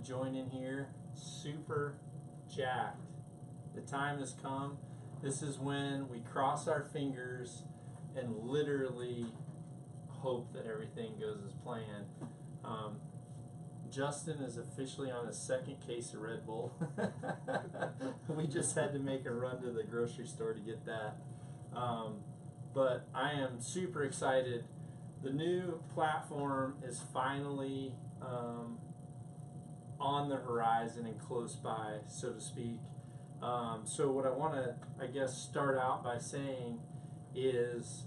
joining here. Super jacked. The time has come. This is when we cross our fingers and literally hope that everything goes as planned. Justin is officially on his second case of Red Bull. We just had to make a run to the grocery store to get that. But I am super excited. The new platform is finally on the horizon and close by, so to speak. So what I want to, I guess, start out by saying is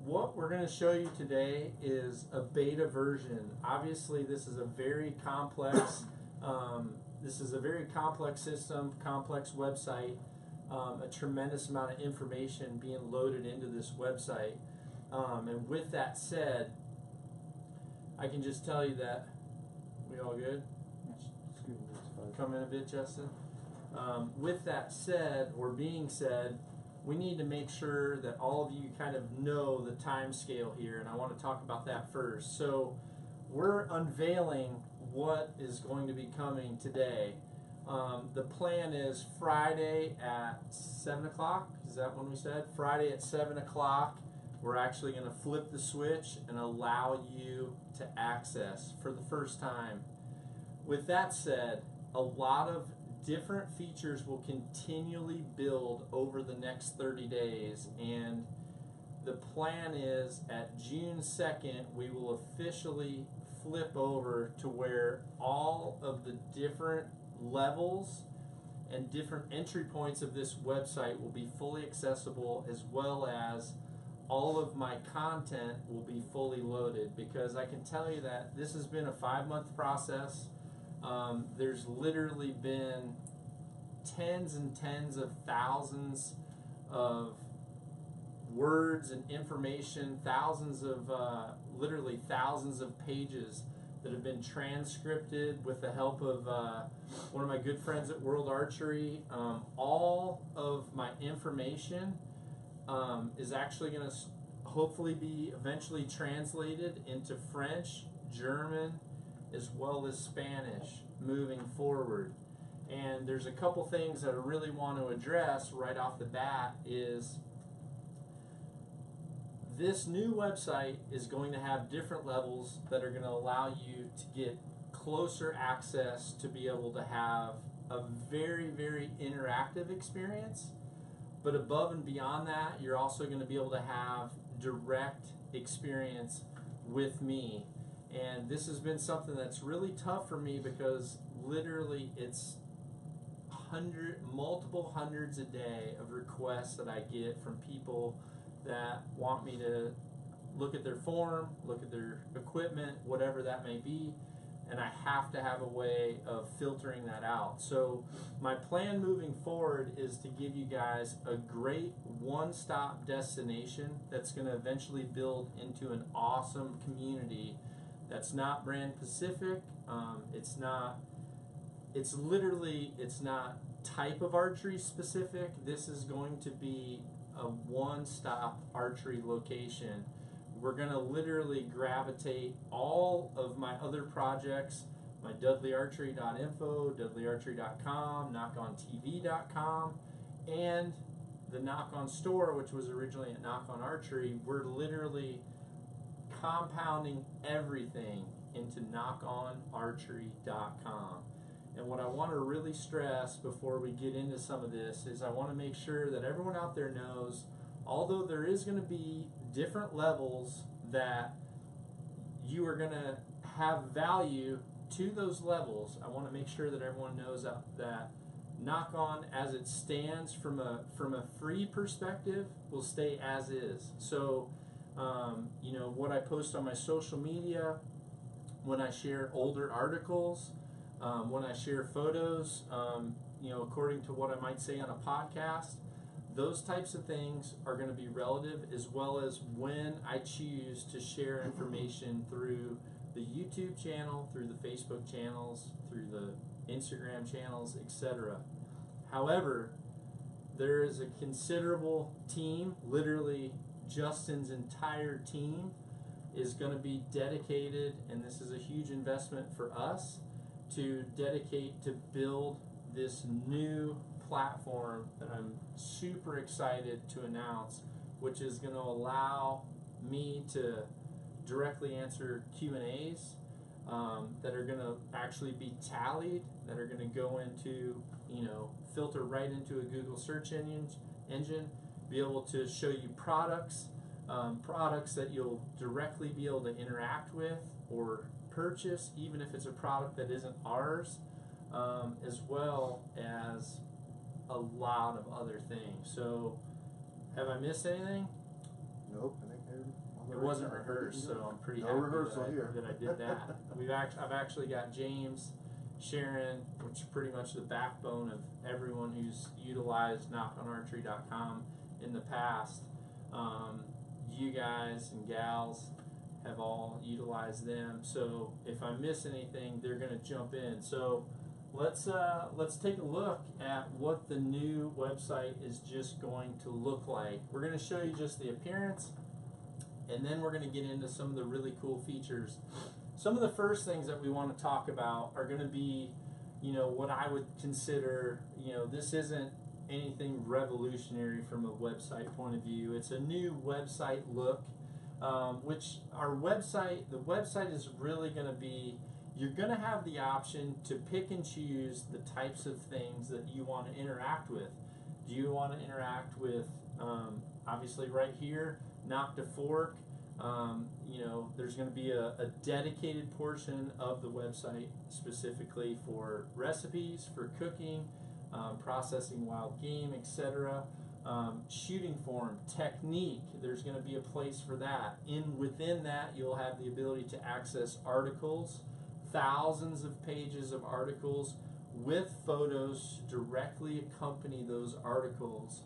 what we're going to show you today is a beta version. Obviously, this is a very complex system, complex website, a tremendous amount of information being loaded into this website. And with that said, I can just tell you that we all good? Come in a bit, Justin. With that said, or being said, we need to make sure that all of you kind of know the time scale here, and I want to talk about that first. So we're unveiling what is going to be coming today. The plan is Friday at 7 o'clock. Is that when we said? Friday at 7 o'clock. We're actually going to flip the switch and allow you to access for the first time. With that said, a lot of different features will continually build over the next 30 days, and the plan is at June 2nd we will officially flip over to where all of the different levels and different entry points of this website will be fully accessible, as well as all of my content will be fully loaded, because I can tell you that this has been a 5-month process. There's literally been tens and tens of thousands of words and information, literally thousands of pages that have been transcripted with the help of one of my good friends at World Archery. All of my information is actually going to hopefully be eventually translated into French, German, as well as Spanish moving forward. And there's a couple things that I really want to address right off the bat. Is this new website is going to have different levels that are going to allow you to get closer access to be able to have a very, very interactive experience. But above and beyond that, you're also going to be able to have direct experience with me. And this has been something that's really tough for me, because literally it's multiple hundreds a day of requests that I get from people that want me to look at their form, look at their equipment, whatever that may be, and I have to have a way of filtering that out. So my plan moving forward is to give you guys a great one-stop destination that's going to eventually build into an awesome community that's not brand specific. It's not type of archery specific. This is going to be a one-stop archery location. We're going to literally gravitate all of my other projects, my dudleyarchery.info, dudleyarchery.com, knockontv.com, and the Nock On store, which was originally at Nock On Archery. We're literally compounding everything into knockonarchery.com. And what I want to really stress before we get into some of this is I want to make sure that everyone out there knows, although there is going to be different levels that you are going to have value to those levels, I want to make sure that everyone knows that Nock On, as it stands from a free perspective, will stay as is. So what I post on my social media, when I share older articles, when I share photos, according to what I might say on a podcast, those types of things are going to be relative, as well as when I choose to share information through the YouTube channel, through the Facebook channels, through the Instagram channels, etc. However, there is a considerable team, literally Justin's entire team is going to be dedicated, and this is a huge investment for us, to dedicate to build this new platform that I'm super excited to announce, which is going to allow me to directly answer Q&As that are going to actually be tallied, that are going to go into, filter right into a Google search engine, be able to show you products that you'll directly be able to interact with or purchase, even if it's a product that isn't ours, as well as a lot of other things. So, have I missed anything? Nope, I think it wasn't rehearsed, so I'm pretty no happy rehearsal here. that I did that. I've actually got James, Sharon, which is pretty much the backbone of everyone who's utilized knockonarchery.com in the past. You guys and gals have all utilized them. So if I miss anything, they're going to jump in. So let's take a look at what the new website is just going to look like. We're going to show you just the appearance, and then we're going to get into some of the really cool features. Some of the first things that we want to talk about are going to be, what I would consider, this isn't anything revolutionary from a website point of view. It's a new website look, which the website is really going to be, you're going to have the option to pick and choose the types of things that you want to interact with. Do you want to interact with, obviously right here, Nock to Fork? There's going to be a dedicated portion of the website specifically for recipes, for cooking, processing wild game, etc. Shooting form, technique, there's going to be a place for that. Within that, you'll have the ability to access articles, thousands of pages of articles with photos to directly accompany those articles.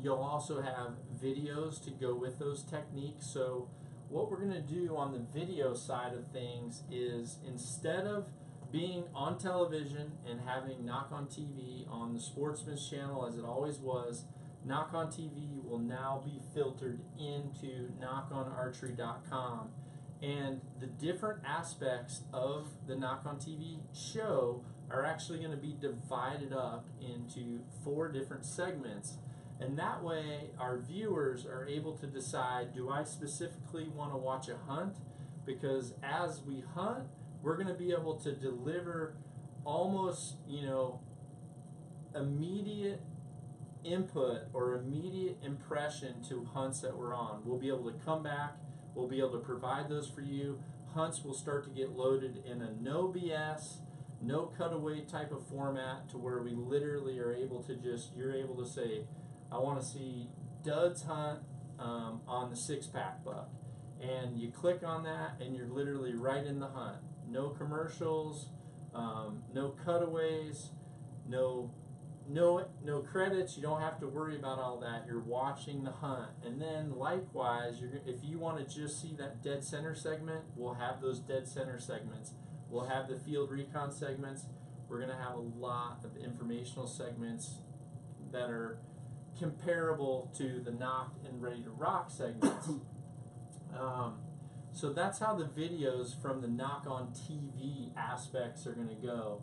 You'll also have videos to go with those techniques. So what we're going to do on the video side of things is, instead of being on television and having Nock on TV on the Sportsman's channel as it always was, Nock on TV will now be filtered into knockonarchery.com. And the different aspects of the Nock on TV show are actually going to be divided up into 4 different segments. And that way our viewers are able to decide, do I specifically want to watch a hunt? Because as we hunt, we're going to be able to deliver almost, immediate input or immediate impression to hunts that we're on. We'll be able to come back, we'll be able to provide those for you. Hunts will start to get loaded in a no BS, no cutaway type of format, to where we literally are able to you're able to say, I want to see Dud's hunt on the 6-pack buck. And you click on that and you're literally right in the hunt. No commercials, no cutaways, no credits. You don't have to worry about all that. You're watching the hunt. And then likewise, if you want to just see that dead center segment, we'll have those dead center segments. We'll have the field recon segments. We're going to have a lot of informational segments that are comparable to the Nock and Ready to Rock segments. So that's how the videos from the Nock on TV aspects are going to go.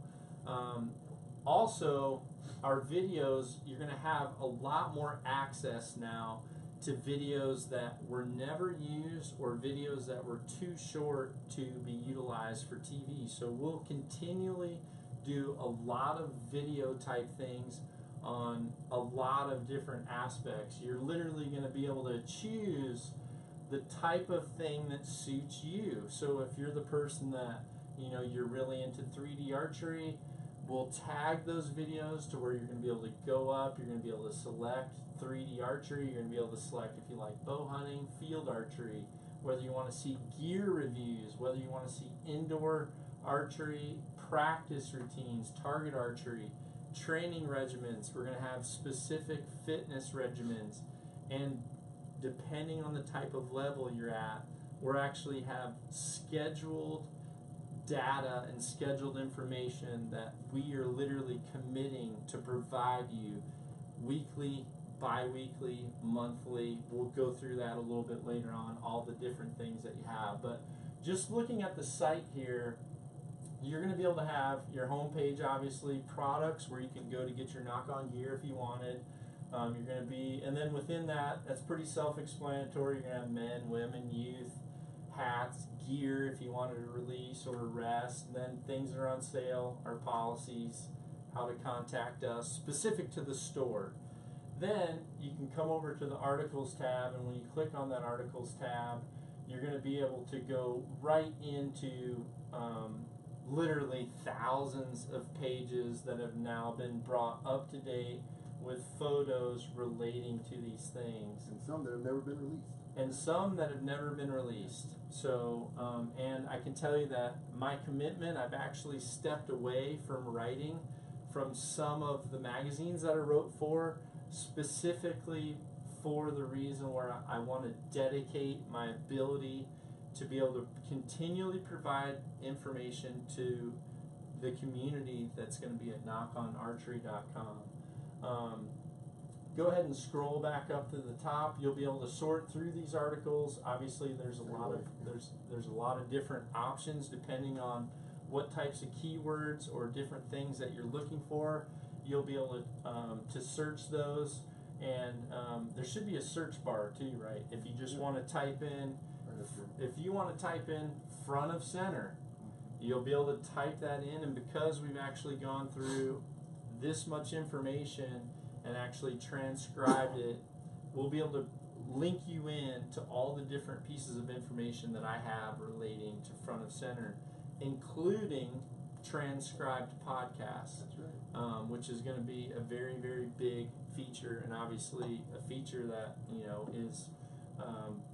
Also, our videos, you're going to have a lot more access now to videos that were never used or videos that were too short to be utilized for TV. So we'll continually do a lot of video type things on a lot of different aspects. You're literally going to be able to choose the type of thing that suits you. So if you're the person that, you're really into 3D archery, we'll tag those videos to where you're going to be able to go up, you're going to be able to select 3D archery, you're going to be able to select if you like bow hunting, field archery, whether you want to see gear reviews, whether you want to see indoor archery, practice routines, target archery, training regimens. We're going to have specific fitness regimens, and depending on the type of level you're at, we'll actually have scheduled data and scheduled information that we are literally committing to provide you weekly, bi-weekly, monthly. We'll go through that a little bit later on, all the different things that you have. But just looking at the site here, you're going to be able to have your homepage, obviously, products where you can go to get your knock-on gear if you wanted. You're going to be, and then within that, that's pretty self-explanatory. You're going to have men, women, youth, hats, gear if you wanted to release or rest. And then things that are on sale, our policies, how to contact us, specific to the store. Then you can come over to the articles tab, and when you click on that articles tab, you're going to be able to go right into literally thousands of pages that have now been brought up to date with photos relating to these things. And some that have never been released. And some that have never been released. So, and I can tell you that my commitment, I've actually stepped away from writing from some of the magazines that I wrote for, specifically for the reason where I want to dedicate my ability to be able to continually provide information to the community that's going to be at knockonarchery.com. Go ahead and scroll back up to the top. You'll be able to sort through these articles. Obviously, there's a lot of different options depending on what types of keywords or different things that you're looking for. You'll be able to search those, and there should be a search bar too, right? If you just want to type in. If you want to type in front of center, you'll be able to type that in, and because we've actually gone through this much information and actually transcribed it, we'll be able to link you in to all the different pieces of information that I have relating to front of center, including transcribed podcasts. That's right. Which is going to be a very, very big feature, and obviously a feature that, you know, is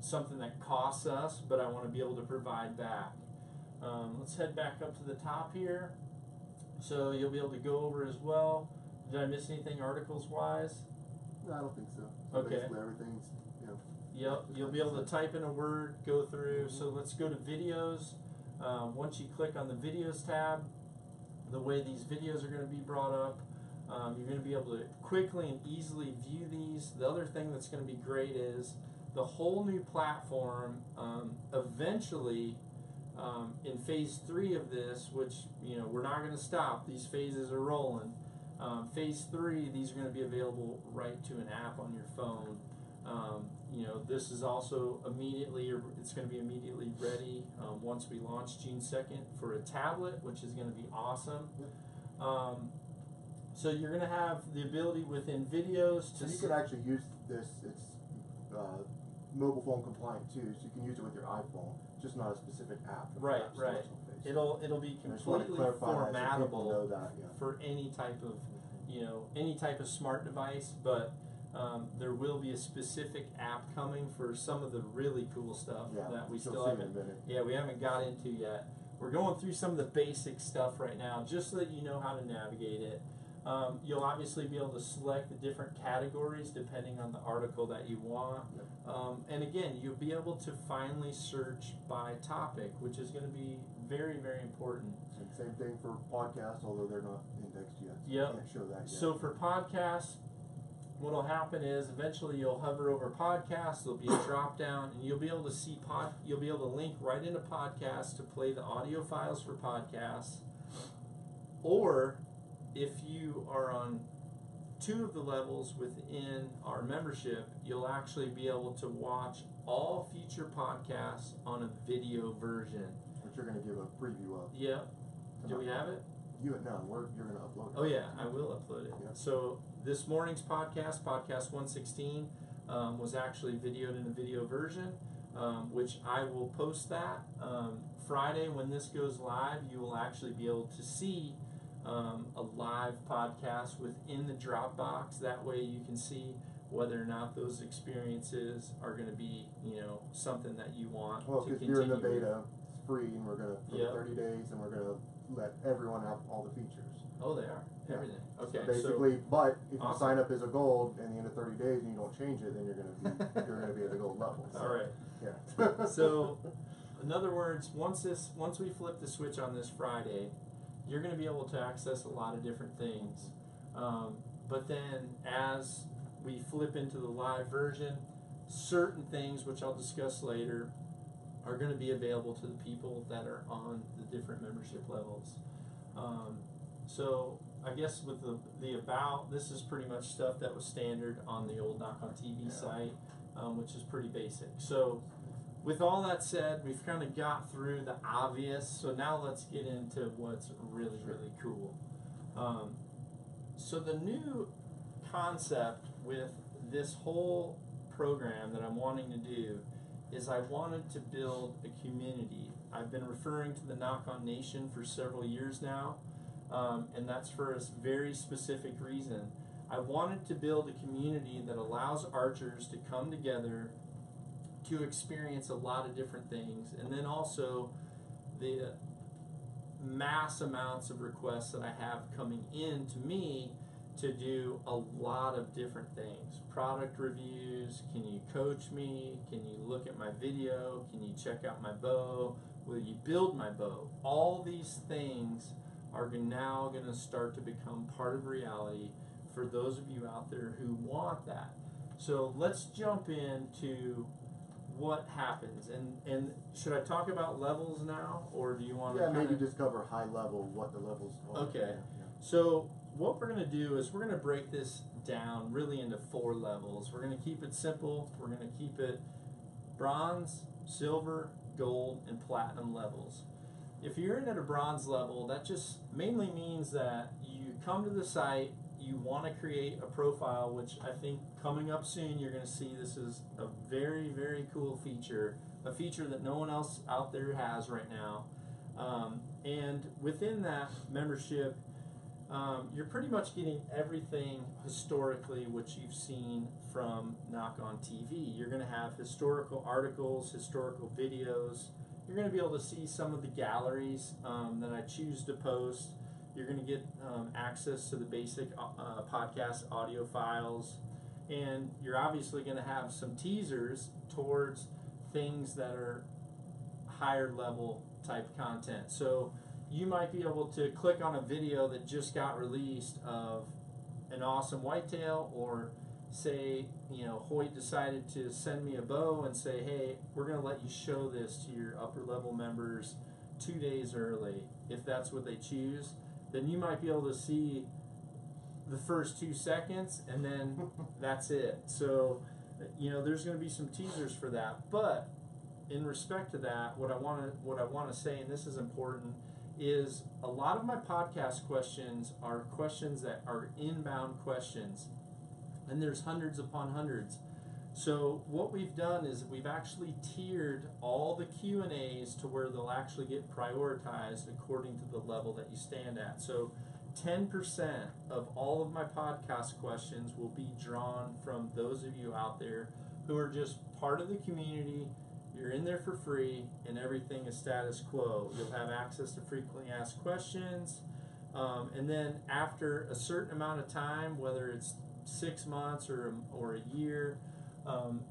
something that costs us, but I want to be able to provide back. Let's head back up to the top here. So you'll be able to go over as well. Did I miss anything articles-wise? No, I don't think so. Okay. Basically everything's, you know. Yep, you'll be able to type in a word, go through. So let's go to videos. Once you click on the videos tab, the way these videos are going to be brought up, you're going to be able to quickly and easily view these. The other thing that's going to be great is the whole new platform, eventually, in phase 3 of this, which, you know, we're not going to stop. These phases are rolling. Phase 3, these are going to be available right to an app on your phone. You know, this is also it's going to be immediately ready once we launch June 2nd for a tablet, which is going to be awesome. So you're going to have the ability within videos to... So you could actually use this, it's mobile phone compliant too, so you can use it with your iPhone, just not a specific app. Right. It'll be completely formattable for any type of, you know, any type of smart device, but there will be a specific app coming for some of the really cool stuff that we still haven't got into yet. We're going through some of the basic stuff right now, just so that you know how to navigate it. You'll obviously be able to select the different categories depending on the article that you want. And again, you'll be able to finally search by topic, which is going to be very, very important. And same thing for podcasts, although they're not indexed yet. So yep. Can't show that yet. So for podcasts, what will happen is eventually you'll hover over podcasts, there'll be a drop down, and you'll be able to see you'll be able to link right into podcasts to play the audio files for podcasts. Or if you are on 2 of the levels within our membership, you'll actually be able to watch all future podcasts on a video version. Which you're going to give a preview of. Yep. Do we have it? You're going to upload it. Oh yeah, I will upload it. Yeah. So this morning's podcast 116, was actually videoed in a video version, which I will post that. Friday when this goes live, you will actually be able to see a live podcast within the Dropbox. That way you can see whether or not those experiences are going to be, you know, something that you want to continue. Well, because you're in the beta, it's free, and we're going to, for 30 days, and we're going to let everyone have all the features. Oh, they are. Everything. Okay. So basically, but if you sign up as a gold and the end of 30 days and you don't change it, then you're going to be at the gold level. So, all right. Yeah. So, in other words, once we flip the switch on this Friday, you're going to be able to access a lot of different things. But then as we flip into the live version, certain things, which I'll discuss later, are going to be available to the people that are on the different membership levels. So I guess with the about, this is pretty much stuff that was standard on the old Nock on TV site, which is pretty basic. So with all that said, we've kind of got through the obvious, so now let's get into what's really, really cool. So the new concept with this whole program that I'm wanting to do is I wanted to build a community. I've been referring to the Nock On Nation for several years now, and that's for a very specific reason. I wanted to build a community that allows archers to come together to experience a lot of different things, and then also the mass amounts of requests that I have coming in to me to do a lot of different things. Product reviews, can you coach me? Can you look at my video? Can you check out my bow? Will you build my bow? All these things are now going to start to become part of reality for those of you out there who want that. So let's jump into what happens. And should I talk about levels now, or do you want to maybe just cover high level, what the levels are. Okay. Yeah. So what we're going to do is we're going to break this down really into 4 levels. We're going to keep it simple. We're going to keep it bronze, silver, gold, and platinum levels. If you're in at a bronze level, that just mainly means that you come to the site, you want to create a profile, which I think coming up soon you're going to see this is a very, very cool feature, a feature that no one else out there has right now. And within that membership, you're pretty much getting everything historically which you've seen from Nock on TV. You're going to have historical articles, historical videos. You're going to be able to see some of the galleries that I choose to post. You're going to get access to the basic podcast audio files. And you're obviously going to have some teasers towards things that are higher level type content. So you might be able to click on a video that just got released of an awesome whitetail, or say, you know, Hoyt decided to send me a bow and say, hey, we're going to let you show this to your upper level members 2 days early. If that's what they choose, then you might be able to see the first 2 seconds and then that's it. So, you know, there's going to be some teasers for that. But in respect to that, what I want to say, and this is important, is a lot of my podcast questions are questions that are inbound questions, and there's hundreds upon hundreds. So what we've done is we've actually tiered all the Q&As to where they'll actually get prioritized according to the level that you stand at. So 10% of all of my podcast questions will be drawn from those of you out there who are just part of the community. You're in there for free, and everything is status quo. You'll have access to frequently asked questions, and then after a certain amount of time, whether it's 6 months or a year,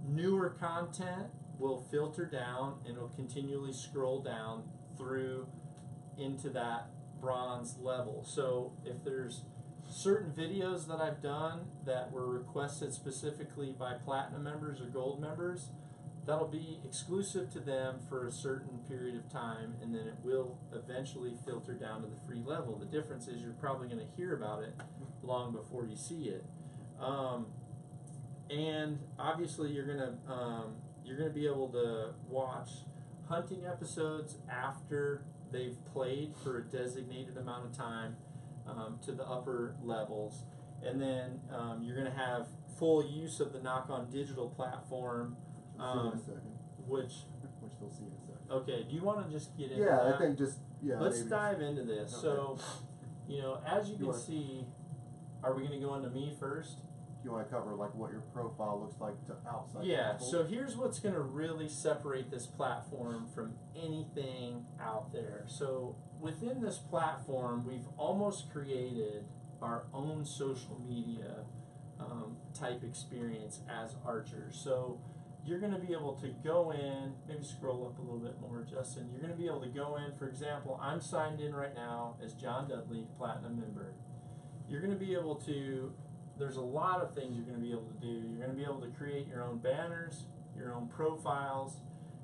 newer content will filter down and it'll continually scroll down through into that bronze level. So if there's certain videos that I've done that were requested specifically by platinum members or gold members, that'll be exclusive to them for a certain period of time, and then it will eventually filter down to the free level. The difference is you're probably going to hear about it long before you see it. And obviously you're gonna be able to watch hunting episodes after they've played for a designated amount of time to the upper levels, and then you're gonna have full use of the Nock On digital platform, which they'll see in a second. Okay, do you want to just get into that? Yeah, I think let's dive into this. Okay. So, you know, as you can see, are we going to go into me first? You want to cover like what your profile looks like to outside Yeah, people? so here's what's going to really separate this platform from anything out there. So within this platform, we've almost created our own social media type experience as archers. So you're going to be able to go in, maybe scroll up a little bit more, Justin. You're going to be able to go in, for example, I'm signed in right now as John Dudley, Platinum member. You're going to be able to there's a lot of things you're going to be able to do. You're going to be able to create your own banners, your own profiles,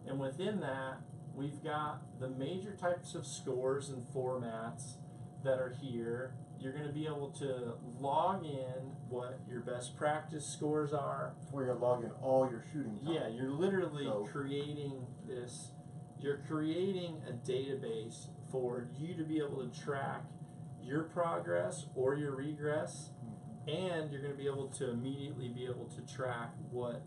and within that, we've got the major types of scores and formats that are here. You're going to be able to log in what your best practice scores are. Where you're logging all your shooting time. Yeah, you're literally creating this. You're creating a database for you to be able to track your progress or your regress, and you're going to be able to immediately be able to track what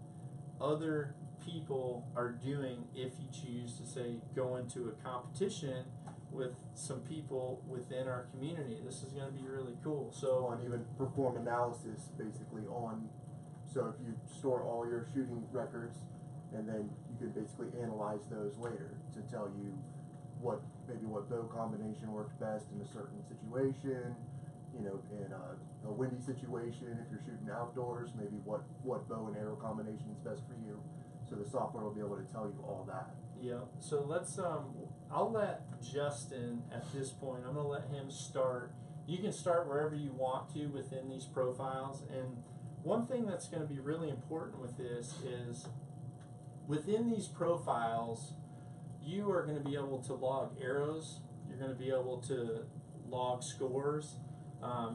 other people are doing if you choose to, say, go into a competition with some people within our community. This is going to be really cool. So, and even perform analysis basically on, so if you store all your shooting records, and then you can basically analyze those later to tell you what bow combination worked best in a certain situation, you know, in a windy situation, if you're shooting outdoors, maybe what bow and arrow combination is best for you. So the software will be able to tell you all that. Yeah, so let's, I'll let Justin at this point, I'm going to let him start. You can start wherever you want to within these profiles. And one thing that's going to be really important with this is within these profiles, you are going to be able to log arrows, you're going to be able to log scores,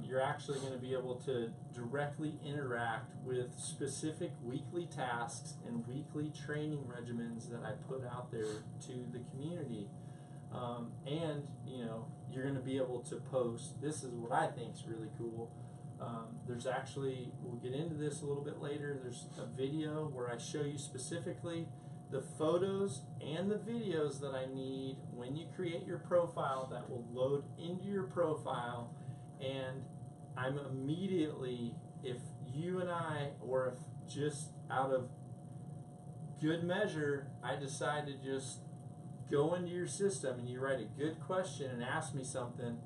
you're actually going to be able to directly interact with specific weekly tasks and weekly training regimens that I put out there to the community. And, you know, you're going to be able to post, this is what I think is really cool. There's actually, we'll get into this a little bit later, there's a video where I show you specifically the photos and the videos that I need when you create your profile that will load into your profile. And I'm immediately, if you and I, or if just out of good measure, I decide to just go into your system and you write a good question and ask me something,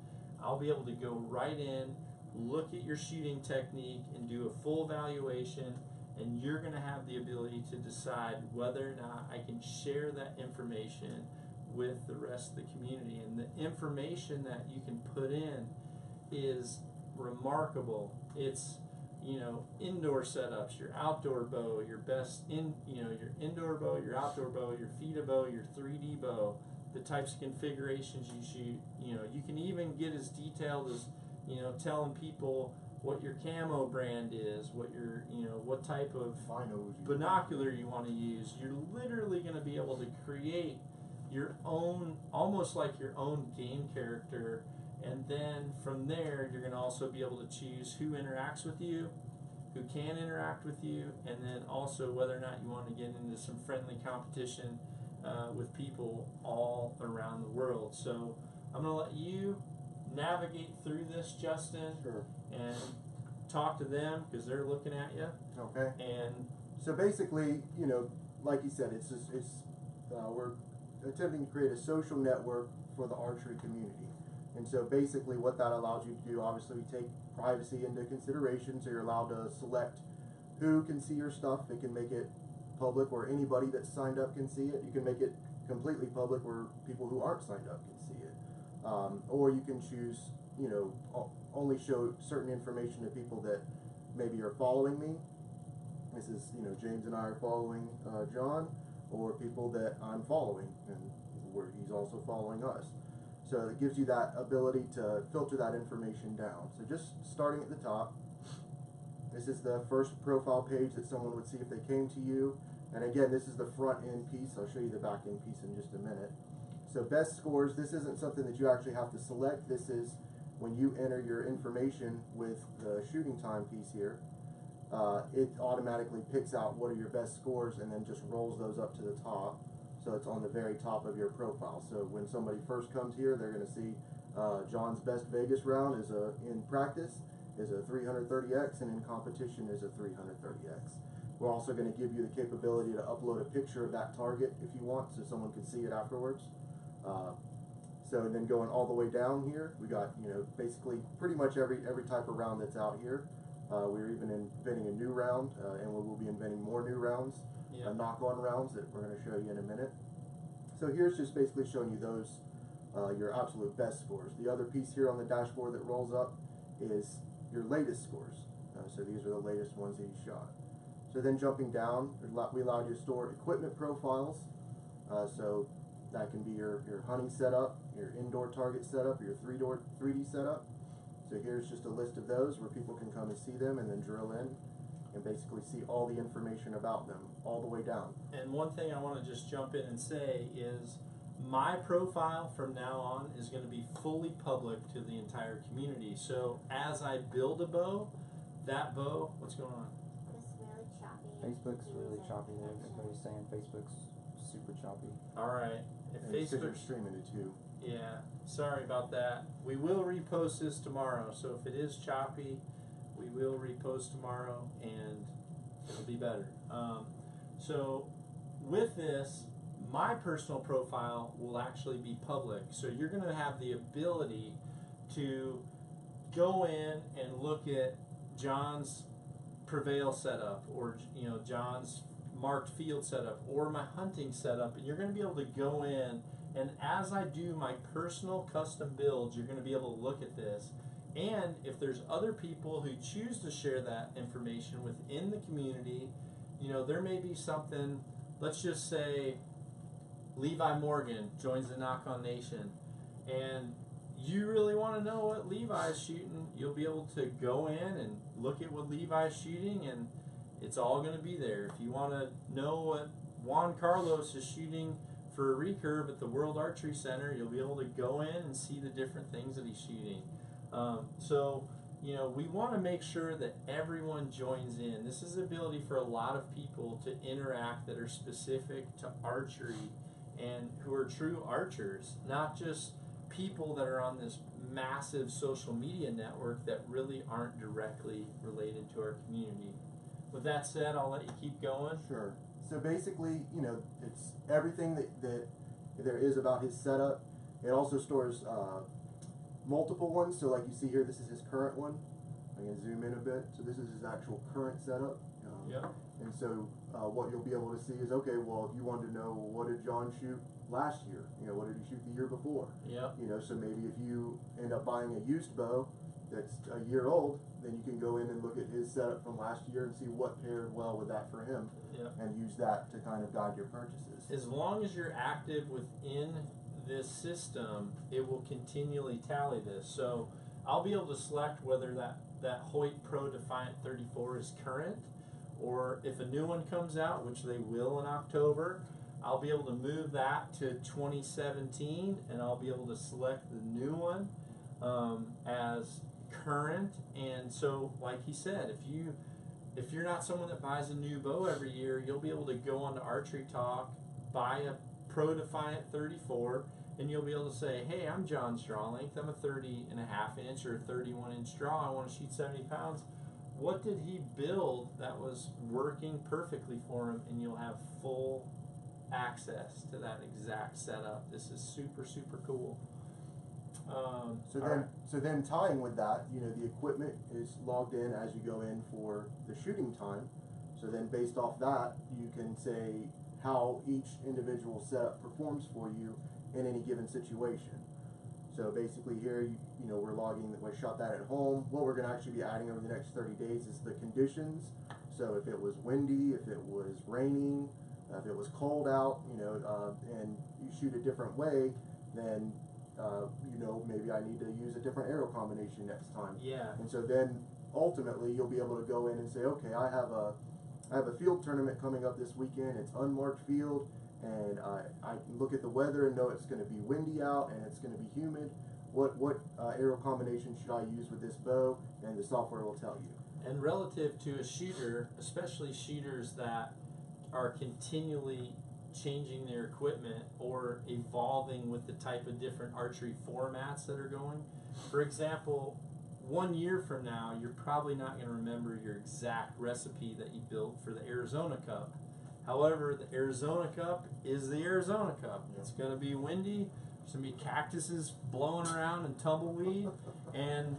I'll be able to go right in, look at your shooting technique and do a full evaluation, and you're going to have the ability to decide whether or not I can share that information with the rest of the community. And the information that you can put in is remarkable. It's, you know, indoor setups, your outdoor bow, your best your indoor bow, your outdoor bow, your FIDA bow, your 3D bow, the types of configurations you shoot. You know, you can even get as detailed as, you know, telling people what your camo brand is, what your, you know, what type of binocular you want to use. You're literally going to be able to create your own, almost like your own game character. And then from there, you're going to also be able to choose who interacts with you, who can interact with you, and then also whether or not you want to get into some friendly competition with people all around the world. So I'm going to let you navigate through this, Justin, and talk to them because they're looking at you. Okay. And so basically, you know, like you said, we're attempting to create a social network for the archery community. And so basically what that allows you to do, obviously we take privacy into consideration, so you're allowed to select who can see your stuff. It can make it public where anybody that's signed up can see it. You can make it completely public where people who aren't signed up can see it. Or you can choose, you know, only show certain information to people that maybe are following me. This is, you know, James and I are following John, or people that I'm following, and where he's also following us. So it gives you that ability to filter that information down. So just starting at the top, this is the first profile page that someone would see if they came to you. And again, this is the front end piece. I'll show you the back end piece in just a minute. So best scores, this isn't something that you actually have to select. This is when you enter your information with the shooting time piece here, it automatically picks out what are your best scores and then just rolls those up to the top. So it's on the very top of your profile. So when somebody first comes here, they're going to see John's best Vegas round is in practice is a 330X, and in competition is a 330X. We're also going to give you the capability to upload a picture of that target if you want, so someone can see it afterwards. So then going all the way down here, we got, you know, basically pretty much every type of round that's out here. We're even inventing a new round, and we will be inventing more new rounds. Knock-on rounds that we're going to show you in a minute. So here's just basically showing you those, your absolute best scores. The other piece here on the dashboard that rolls up is your latest scores. So these are the latest ones that he shot. So then jumping down, we allowed you to store equipment profiles. So that can be your hunting setup, your indoor target setup, your 3D setup. So here's just a list of those where people can come and see them and then drill in and basically see all the information about them all the way down. And one thing I want to just jump in and say is my profile from now on is going to be fully public to the entire community. So as I build a bow, that bow, what's going on? It's really choppy. Facebook's really choppy there. Everybody's saying Facebook's super choppy. All right. If And because you're Facebook, streaming it too. yeah, sorry about that. We will repost this tomorrow. So if it is choppy, we will repost tomorrow and it'll be better. So with this, my personal profile will actually be public. So you're going to have the ability to go in and look at John's Prevail setup, or John's marked field setup, or my hunting setup, and you're going to be able to go in, and as I do my personal custom builds, you're going to be able to look at this. And if there's other people who choose to share that information within the community, there may be something, let's just say Levi Morgan joins the Nock On Nation, and you really want to know what Levi's shooting, you'll be able to go in and look at what Levi's shooting, and it's all going to be there. If you want to know what Juan Carlos is shooting for a recurve at the World Archery Center, you'll be able to go in and see the different things that he's shooting. We want to make sure that everyone joins in. This is the ability for a lot of people to interact that are specific to archery and who are true archers, not just people that are on this massive social media network that really aren't directly related to our community. With that said, I'll let you keep going. Sure. So basically, it's everything that there is about his setup. It also stores multiple ones. So like you see here, this is his current one. I'm going to zoom in a bit. So this is his actual current setup. Yep. And so what you'll be able to see is, okay, well, if you wanted to know what did John shoot last year, what did he shoot the year before? Yep. So maybe if you end up buying a used bow that's a year old, then you can go in and look at his setup from last year and see what paired well with that for him, Yep. and use that to kind of guide your purchases. As long as you're active within this system, it will continually tally this. So I'll be able to select whether that Hoyt Pro Defiant 34 is current, or if a new one comes out, which they will in October, I'll be able to move that to 2017, and I'll be able to select the new one as current. And so, like he said, if you're not someone that buys a new bow every year, you'll be able to go on to Archery Talk, buy a Pro Defiant 34, and you'll be able to say, hey, I'm John Strawlength, I'm a 30.5 inch or a 31 inch draw, I want to shoot 70 pounds. What did he build that was working perfectly for him? And you'll have full access to that exact setup. This is super, super cool. So then tying with that, the equipment is logged in as you go in for the shooting time. So then based off that, you can say how each individual setup performs for you in any given situation. So basically here, we're logging that we shot that at home. What we're going to actually be adding over the next 30 days is the conditions. So if it was windy, if it was raining, if it was cold out, and you shoot a different way, then maybe I need to use a different arrow combination next time. Yeah. And so then ultimately you'll be able to go in and say, okay, I have a field tournament coming up this weekend. It's unmarked field, and I can look at the weather and know it's going to be windy out and it's going to be humid. What arrow combination should I use with this bow? And the software will tell you. And relative to a shooter, especially shooters that are continually changing their equipment or evolving with the type of different archery formats that are going. For example, 1 year from now, you're probably not going to remember your exact recipe that you built for the Arizona Cup. However, the Arizona Cup is the Arizona Cup. It's going to be windy. There's going to be cactuses blowing around and tumbleweed. And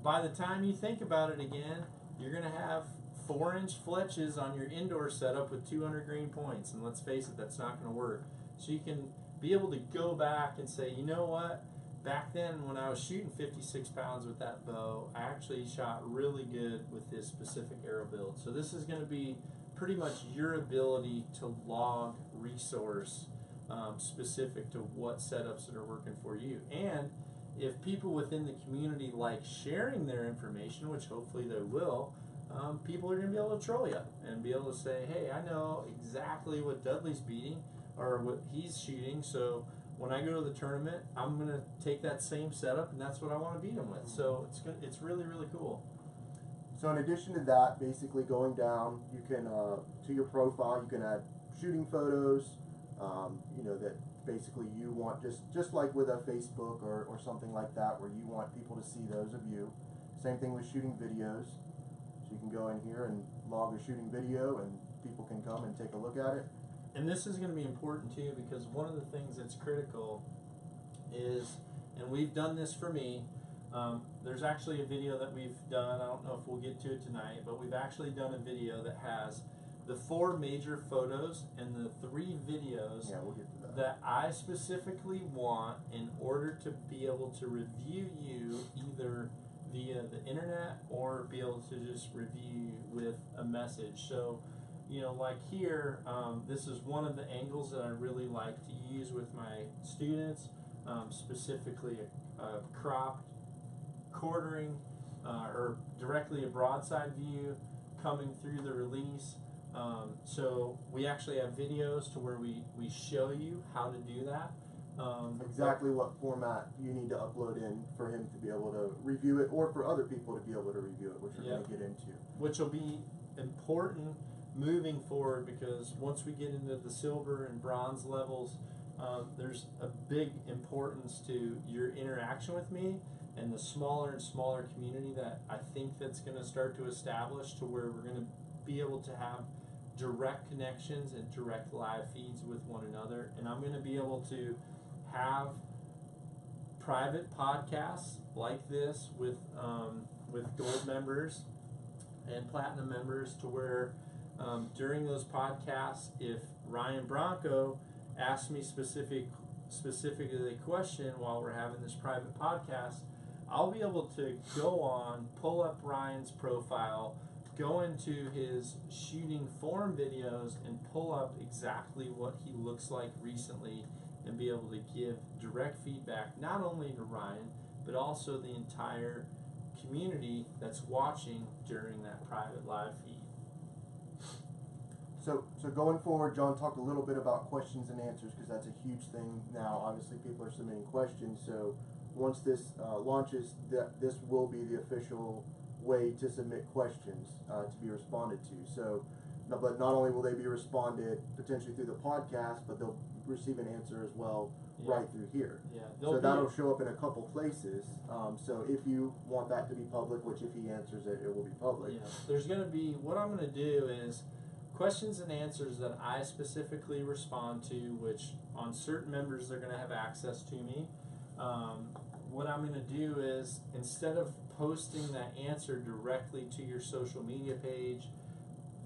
by the time you think about it again, you're going to have 4-inch fletches on your indoor setup with 200 grain points. And let's face it, that's not going to work. So you can be able to go back and say, you know what? back then when I was shooting 56 pounds with that bow, I actually shot really good with this specific arrow build. So this is going to be pretty much your ability to log resource specific to what setups that are working for you. And if people within the community like sharing their information, which hopefully they will, people are going to be able to troll you and be able to say, hey, I know exactly what Dudley's beating or what he's shooting, so when I go to the tournament, I'm going to take that same setup, and that's what I want to beat him with. So it's really, really cool. So in addition to that, basically going down, you can, to your profile, you can add shooting photos, you know, that basically you want, just like with a Facebook or something like that, where you want people to see those of you. Same thing with shooting videos. So you can go in here and log a shooting video, and people can come and take a look at it. And this is going to be important too, because one of the things that's critical is, and we've done this for me, there's actually a video that we've done, I don't know if we'll get to it tonight, but we've actually done a video that has the 4 major photos and the 3 videos Yeah, we'll get to that. that I specifically want in order to be able to review you either via the internet or be able to just review you with a message. So, you know, like here, this is one of the angles that I really like to use with my students, specifically a cropped quartering or directly a broadside view coming through the release. So we actually have videos to where we show you how to do that. Exactly what format you need to upload in for him to be able to review it, or for other people to be able to review it, which we're going to get into. Which will be important moving forward, because once we get into the silver and bronze levels, there's a big importance to your interaction with me and the smaller and smaller community that I think that's going to start to establish, to where we're going to be able to have direct connections and direct live feeds with one another. And I'm going to be able to have private podcasts like this with gold members and platinum members, to where during those podcasts, if Ryan Bronco asks me specifically a question while we're having this private podcast, I'll be able to go on, pull up Ryan's profile, go into his shooting form videos, and pull up exactly what he looks like recently, and be able to give direct feedback not only to Ryan, but also the entire community that's watching during that private live feed. So going forward, John talked a little bit about questions and answers, because that's a huge thing now. Obviously, people are submitting questions. So once this launches, this will be the official way to submit questions to be responded to. So, but not only will they be responded potentially through the podcast, but they'll receive an answer as well right through here. Yeah. So that'll show up in a couple places. So if you want that to be public, which if he answers it, it will be public. Yeah. There's going to be, what I'm going to do is questions and answers that I specifically respond to, which on certain members they're going to have access to me. What I'm going to do is, instead of posting that answer directly to your social media page,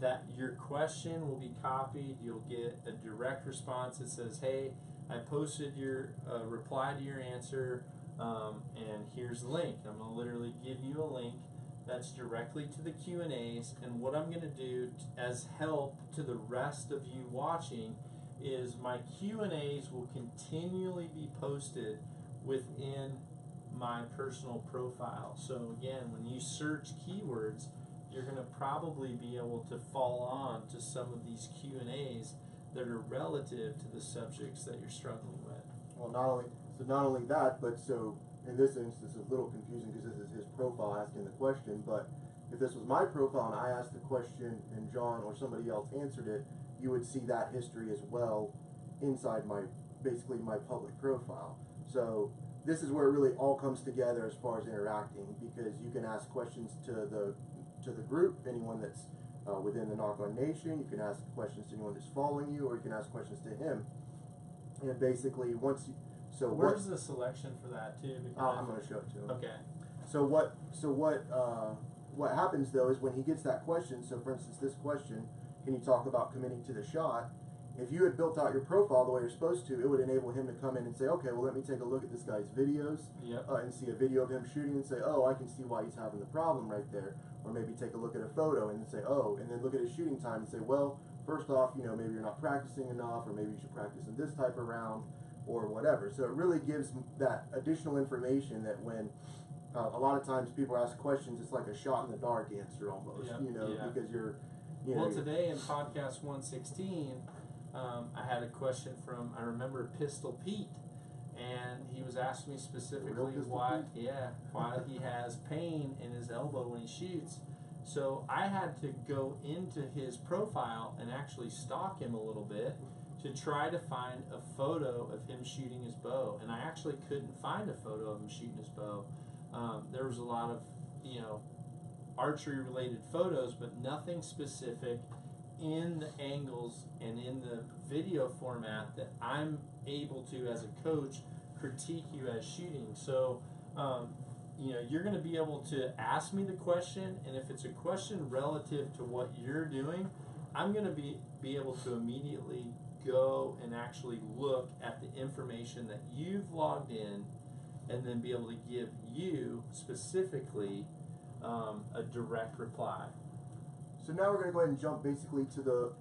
that your question will be copied. You'll get a direct response that says, hey, I posted your reply to your answer, and here's the link. I'm going to literally give you a link that's directly to the Q&As, and what I'm going to do as help to the rest of you watching is my Q&As will continually be posted within my personal profile. So again, when you search keywords, you're going to probably be able to fall on to some of these Q&As that are relative to the subjects that you're struggling with. Well, not only that, but so in this instance, it's a little confusing because this is his profile asking the question. But if this was my profile and I asked the question and John or somebody else answered it, you would see that history as well inside basically my public profile. So this is where it really all comes together as far as interacting, because you can ask questions to the group, anyone that's within the Nock Nation. You can ask questions to anyone that's following you, or you can ask questions to him. And basically, once you, so where's the selection for that too? I'm going to show it to him. Okay. So what happens though is when he gets that question. So for instance, this question, can you talk about committing to the shot? If you had built out your profile the way you're supposed to, it would enable him to come in and say, okay, well, let me take a look at this guy's videos and see a video of him shooting and say, oh, I can see why he's having the problem right there. Or maybe take a look at a photo and say, oh, and then look at his shooting time and say, well, first off, you know, maybe you're not practicing enough, or maybe you should practice in this type of round, or whatever. So it really gives that additional information that when a lot of times people ask questions, it's like a shot in the dark answer almost, you know, because you're, you know. Well, today in podcast 116, I had a question from, I remember Pistol Pete, and he was asking me specifically why he has pain in his elbow when he shoots. So I had to go into his profile and actually stalk him a little bit to try to find a photo of him shooting his bow, and I actually couldn't find a photo of him shooting his bow. There was a lot of, you know, archery related photos, but nothing specific in the angles and in the video format that I'm able to, as a coach, critique you as shooting. So you know, you're going to be able to ask me the question, and if it's a question relative to what you're doing, I'm going to be able to immediately go and actually look at the information that you've logged in, and then be able to give you specifically a direct reply. So now we're going to go ahead and jump basically to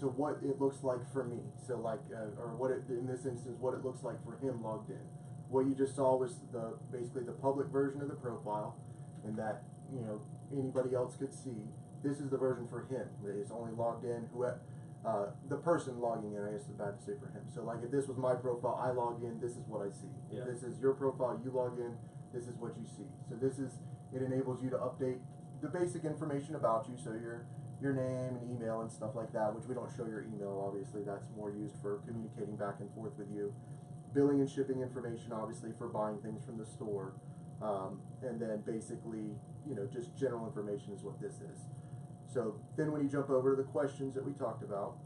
what it looks like for me. So like, or what it, in this instance, what it looks like for him logged in. What you just saw was basically the public version of the profile, and that, you know, anybody else could see. This is the version for him. It's only logged in. The person logging in, I guess it's bad to say for him. So like if this was my profile, I log in, this is what I see. If this is your profile, you log in, this is what you see. So it enables you to update the basic information about you, so your name and email and stuff like that, which we don't show your email, obviously. That's more used for communicating back and forth with you. Billing and shipping information, obviously, for buying things from the store. And then basically, you know, just general information is what this is. So then when you jump over to the questions that we talked about,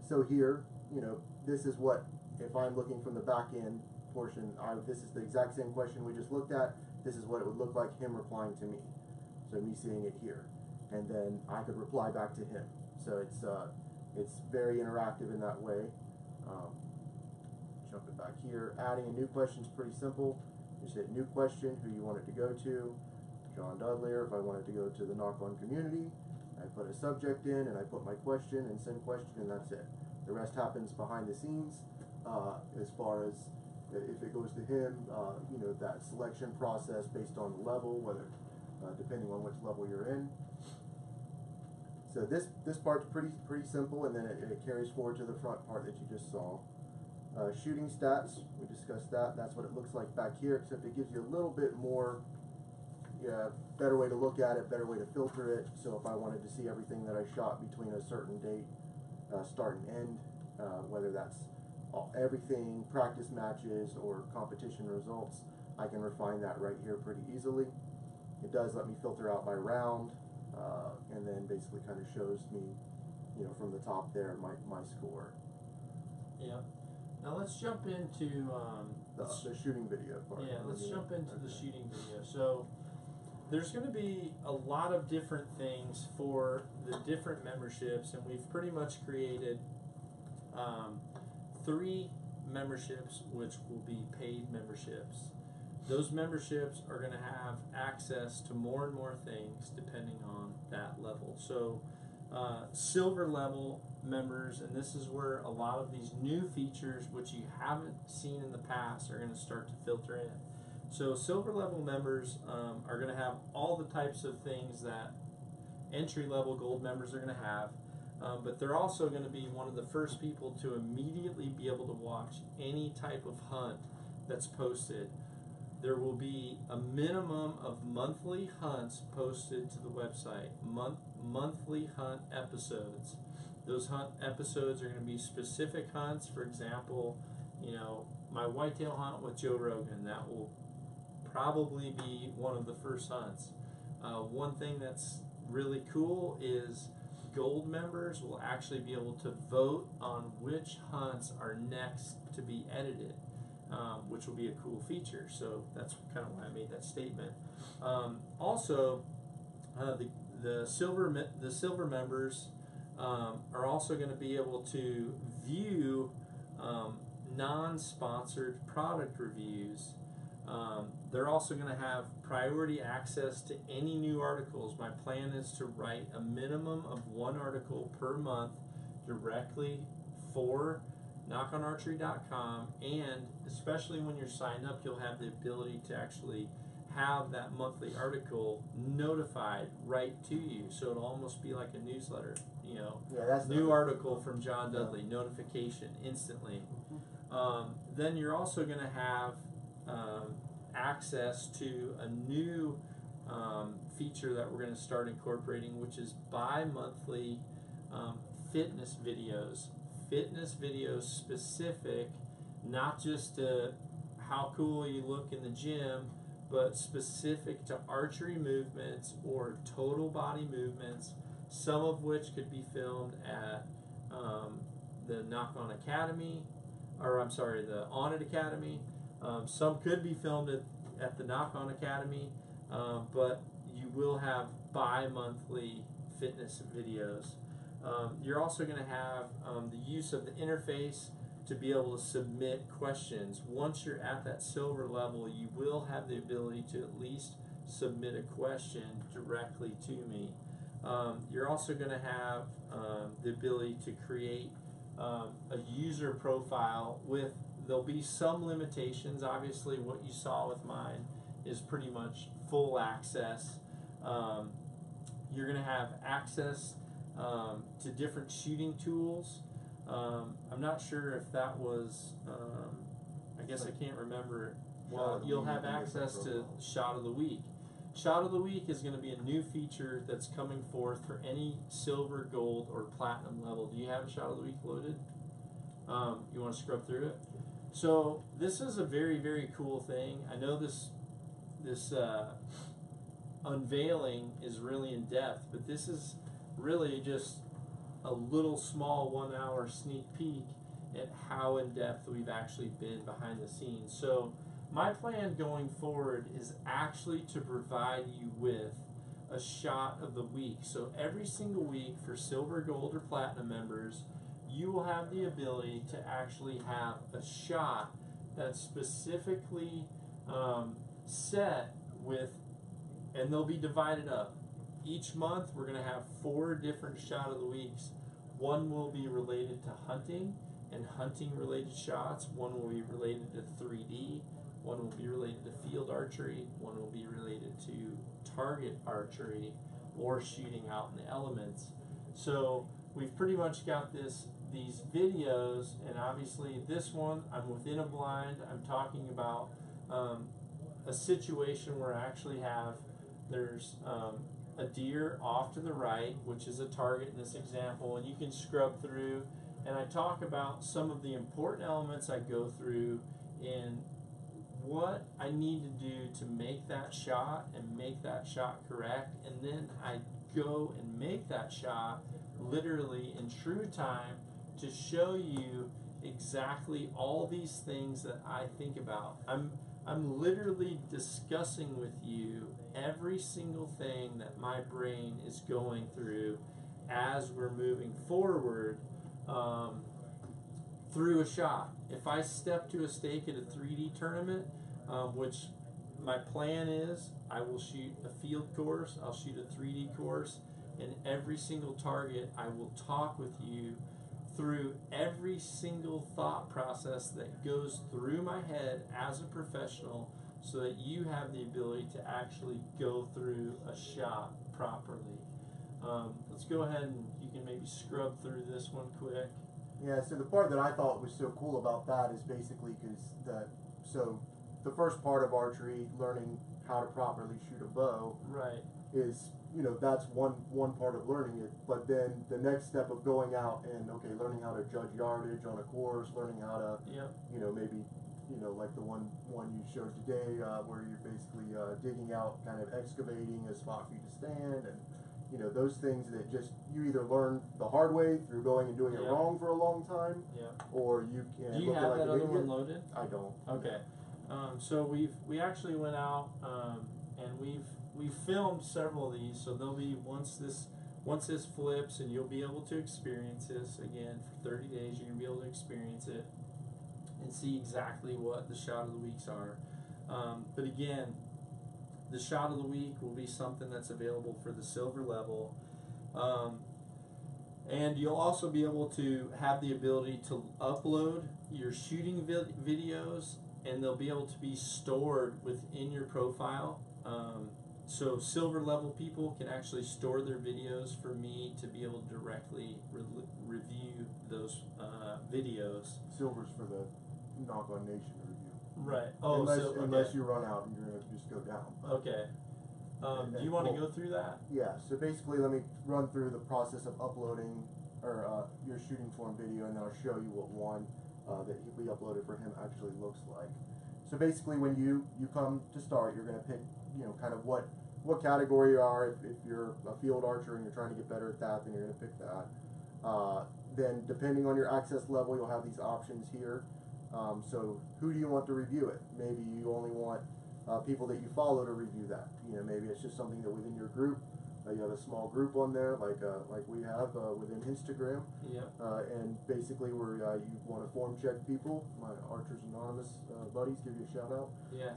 so here, you know, this is what, if I'm looking from the back end portion, this is the exact same question we just looked at. This is what it would look like, him replying to me. So me seeing it here. And then I could reply back to him. So it's very interactive in that way. Jumping back here, adding a new question is pretty simple. Just hit new question, who you want it to go to. John Dudley, if I wanted to go to the Nock community, I put a subject in and I put my question and send question, and that's it. The rest happens behind the scenes. As far as if it goes to him, you know, that selection process based on the level, whether depending on which level you're in. So this part's pretty simple, and then it carries forward to the front part that you just saw. Shooting stats, we discussed that. That's what it looks like back here, except it gives you a little bit more, better way to look at it, better way to filter it. So if I wanted to see everything that I shot between a certain date, start and end, whether that's everything, practice matches or competition results, I can refine that right here pretty easily. It does let me filter out by round, and then basically kind of shows me, you know, from the top there my score. Yeah. Now let's jump into the shooting video part. Yeah, let's jump into the shooting video. So there's going to be a lot of different things for the different memberships, and we've pretty much created 3 memberships, which will be paid memberships. Those memberships are going to have access to more and more things depending on that level. So silver level members, and this is where a lot of these new features which you haven't seen in the past are going to start to filter in. So silver level members are going to have all the types of things that entry level gold members are going to have, but they're also going to be one of the first people to immediately be able to watch any type of hunt that's posted. There will be a minimum of monthly hunts posted to the website, monthly hunt episodes. Those hunt episodes are going to be specific hunts. For example, you know, my whitetail hunt with Joe Rogan, that will probably be one of the first hunts. One thing that's really cool is gold members will actually be able to vote on which hunts are next to be edited. Which will be a cool feature. So that's kind of why I made that statement. Also, the silver members are also going to be able to view non-sponsored product reviews. They're also going to have priority access to any new articles. My plan is to write a minimum of 1 article per month directly for knockonarchery.com, and especially when you're signed up, you'll have the ability to actually have that monthly article notified right to you. So it'll almost be like a newsletter, you know. Yeah, that's new article from John Dudley, notification instantly. Then you're also going to have access to a new feature that we're going to start incorporating, which is bi-monthly fitness videos. Fitness videos specific, not just to how cool you look in the gym, but specific to archery movements or total body movements, some of which could be filmed at the Nock On Academy, or I'm sorry, the On It Academy. Some could be filmed at the Nock On Academy, but you will have bi-monthly fitness videos. You're also going to have the use of the interface to be able to submit questions. Once you're at that silver level, you will have the ability to at least submit a question directly to me. You're also going to have the ability to create a user profile with, there'll be some limitations. Obviously what you saw with mine is pretty much full access. You're going to have access to different shooting tools. I'm not sure if that was, I guess I can't remember. Well, you'll have access to Shot of the Week. Shot of the Week is going to be a new feature that's coming forth for any silver, gold, or platinum level. Do you have a Shot of the Week loaded? You want to scrub through it? So this is a very, very cool thing. I know this unveiling is really in depth, but this is really just a little small 1 hour sneak peek at how in depth we've actually been behind the scenes. So my plan going forward is actually to provide you with a shot of the week. So every single week for silver, gold, or platinum members, you will have the ability to actually have a shot that's specifically set with, and they'll be divided up. Each month we're going to have 4 different shot of the weeks. One will be related to hunting and hunting related shots. One will be related to 3D. One will be related to field archery. One will be related to target archery or shooting out in the elements. So we've pretty much got these videos, and obviously this one, I'm within a blind. I'm talking about a situation where I actually have, there's a deer off to the right, which is a target in this example, and you can scrub through, and I talk about some of the important elements I go through in what I need to do to make that shot and make that shot correct, and then I go and make that shot literally in true time to show you exactly all these things that I think about. I'm literally discussing with you every single thing that my brain is going through as we're moving forward through a shot. If I step to a stake at a 3D tournament, which my plan is, I will shoot a field course, I'll shoot a 3D course, and every single target I will talk with you through every single thought process that goes through my head as a professional, so that you have the ability to actually go through a shot properly. Let's go ahead and you can maybe scrub through this one quick. Yeah, so the part that I thought was so cool about that is basically so the first part of archery, learning how to properly shoot a bow, right, is, you know, that's one part of learning it. But then the next step of going out and, okay, learning how to judge yardage on a course, learning how to, yep, you know, maybe, you know, like the one you showed today, where you're basically digging out, kind of excavating a spot for you to stand, and, you know, those things that just, you either learn the hard way through going and doing it Yep. wrong for a long time, yep. or you can. Do you have that other one loaded? I don't. Okay. So we actually went out and we've filmed several of these, so they'll be, once this once this flips, and you'll be able to experience this again for 30 days, you're going to be able to experience it and see exactly what the shot of the weeks are. But again, the shot of the week will be something that's available for the silver level. And you'll also be able to have the ability to upload your shooting videos, and they'll be able to be stored within your profile. So silver level people can actually store their videos for me to be able to directly review those videos. Silver's for the Nock on Nation review. Right. Oh, unless you run out and you're going to just go down. Okay. Do you want to go through that? Yeah, so basically let me run through the process of uploading your shooting form video, and then I'll show you what one that we uploaded for him actually looks like. So basically when you come to start, you're going to pick, kind of what category you are. If you're a field archer and you're trying to get better at that, then you're going to pick that. Then depending on your access level, you'll have these options here. So who do you want to review it? Maybe you only want people that you follow to review that. Maybe it's just something that within your group, you have a small group on there, like we have within Instagram. Yep. And basically, where you want to form check people, my Archers Anonymous buddies give you a shout out. Yeah.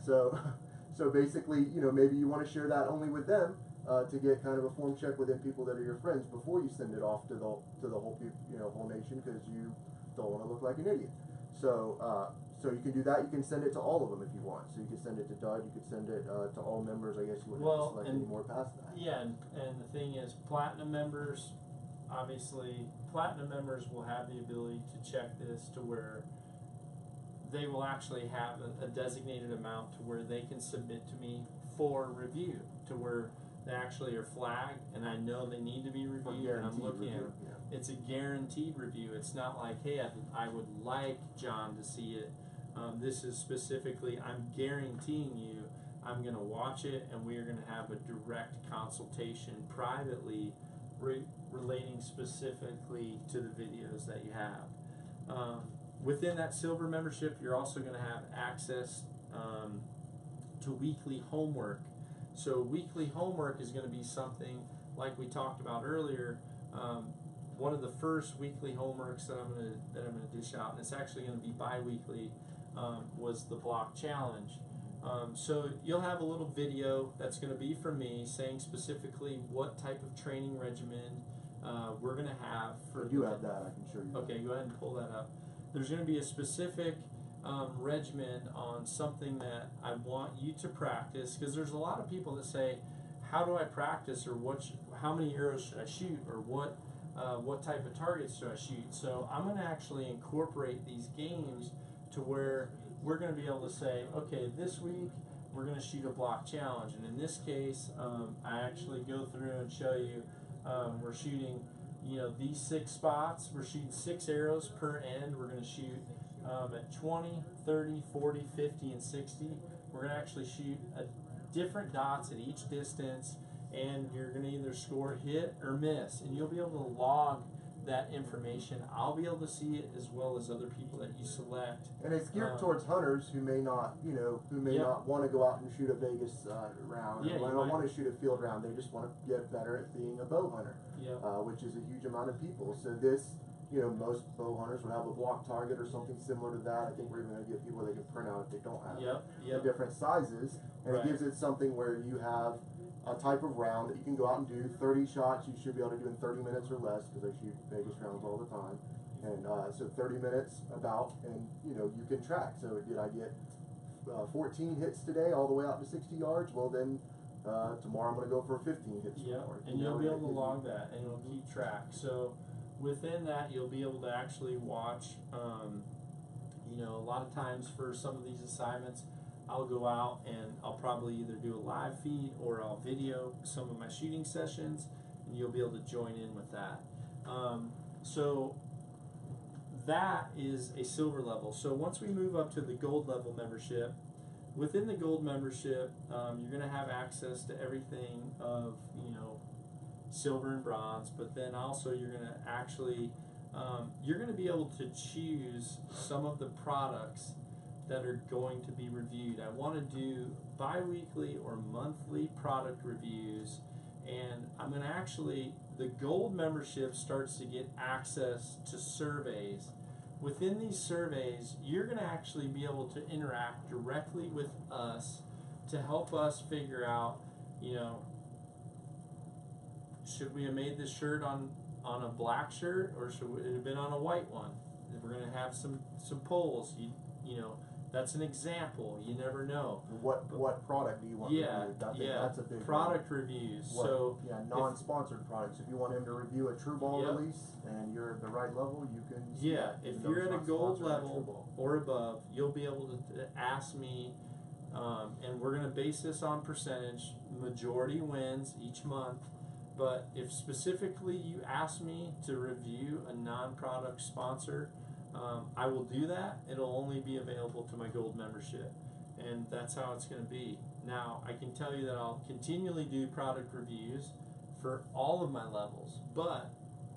So basically, maybe you want to share that only with them to get kind of a form check within people that are your friends before you send it off to the whole whole nation, because you don't want to look like an idiot. So you can do that. You can send it to all of them if you want. So you can send it to Doug. You could send it to all members. I guess you wouldn't have to select any more past that. Yeah, and the thing is, platinum members, obviously, platinum members will have the ability to check this to where they will actually have a designated amount to where they can submit to me for review, to where they actually are flagged, and I know they need to be reviewed, and I'm looking at it. Yeah. It's a guaranteed review. It's not like, hey, I would like John to see it. This is specifically, I'm guaranteeing you, I'm going to watch it, and we are going to have a direct consultation privately relating specifically to the videos that you have. Within that silver membership, you're also going to have access to weekly homework. So weekly homework is going to be something like we talked about earlier. One of the first weekly homeworks that I'm going to dish out, and it's actually going to be bi-weekly, was the block challenge. So you'll have a little video that's going to be from me saying specifically what type of training regimen we're going to have. For you have that, I can show you. Okay, go ahead and pull that up. There's going to be a specific regimen on something that I want you to practice, because there's a lot of people that say, how do I practice, or how many arrows should I shoot, or what type of targets should I shoot? So I'm going to actually incorporate these games to where we're going to be able to say, okay, this week we're going to shoot a block challenge, and in this case, I actually go through and show you we're shooting, these 6 spots. We're shooting 6 arrows per end. We're going to shoot at 20, 30, 40, 50, and 60. We're going to actually shoot different dots at each distance, and you're going to either score hit or miss, and you'll be able to log that information. I'll be able to see it as well as other people that you select. And it's geared towards hunters who may not, not want to go out and shoot a Vegas round. Yeah, or don't want to shoot a field round. They just want to get better at being a bow hunter, which is a huge amount of people. So this, most bow hunters would have a block target or something similar to that. I think we're even going to get people they can print out if they don't have the different sizes. And it gives it something where you have a type of round that you can go out and do. 30 shots you should be able to do in 30 minutes or less, because I shoot Vegas rounds all the time. And so 30 minutes about, and you can track. So did I get 14 hits today all the way out to 60 yards? Well then tomorrow I'm going to go for 15 hits. And you'll be able to log that, and it'll keep track. So within that, you'll be able to actually watch, a lot of times for some of these assignments, I'll go out and I'll probably either do a live feed or I'll video some of my shooting sessions, and you'll be able to join in with that. So that is a silver level. So once we move up to the gold level membership, within the gold membership, you're going to have access to everything of, silver and bronze, but then also you're going to actually, you're going to be able to choose some of the products that are going to be reviewed. I want to do bi-weekly or monthly product reviews, and I'm going to actually, the gold membership starts to get access to surveys. Within these surveys, you're going to actually be able to interact directly with us to help us figure out, you know, should we have made this shirt on a black shirt, or should it have been on a white one? We're going to have some polls. You know, that's an example. You never know. What product do you want reviewed? I think that's a big product reviews. Non-sponsored products. If you want him to review a True Ball release and you're at the right level, you can. If you're at a gold level or above, you'll be able to ask me, and we're going to base this on percentage. Majority wins each month. But if specifically you ask me to review a non-product sponsor, I will do that. It'll only be available to my gold membership, and that's how it's going to be. Now, I can tell you that I'll continually do product reviews for all of my levels, but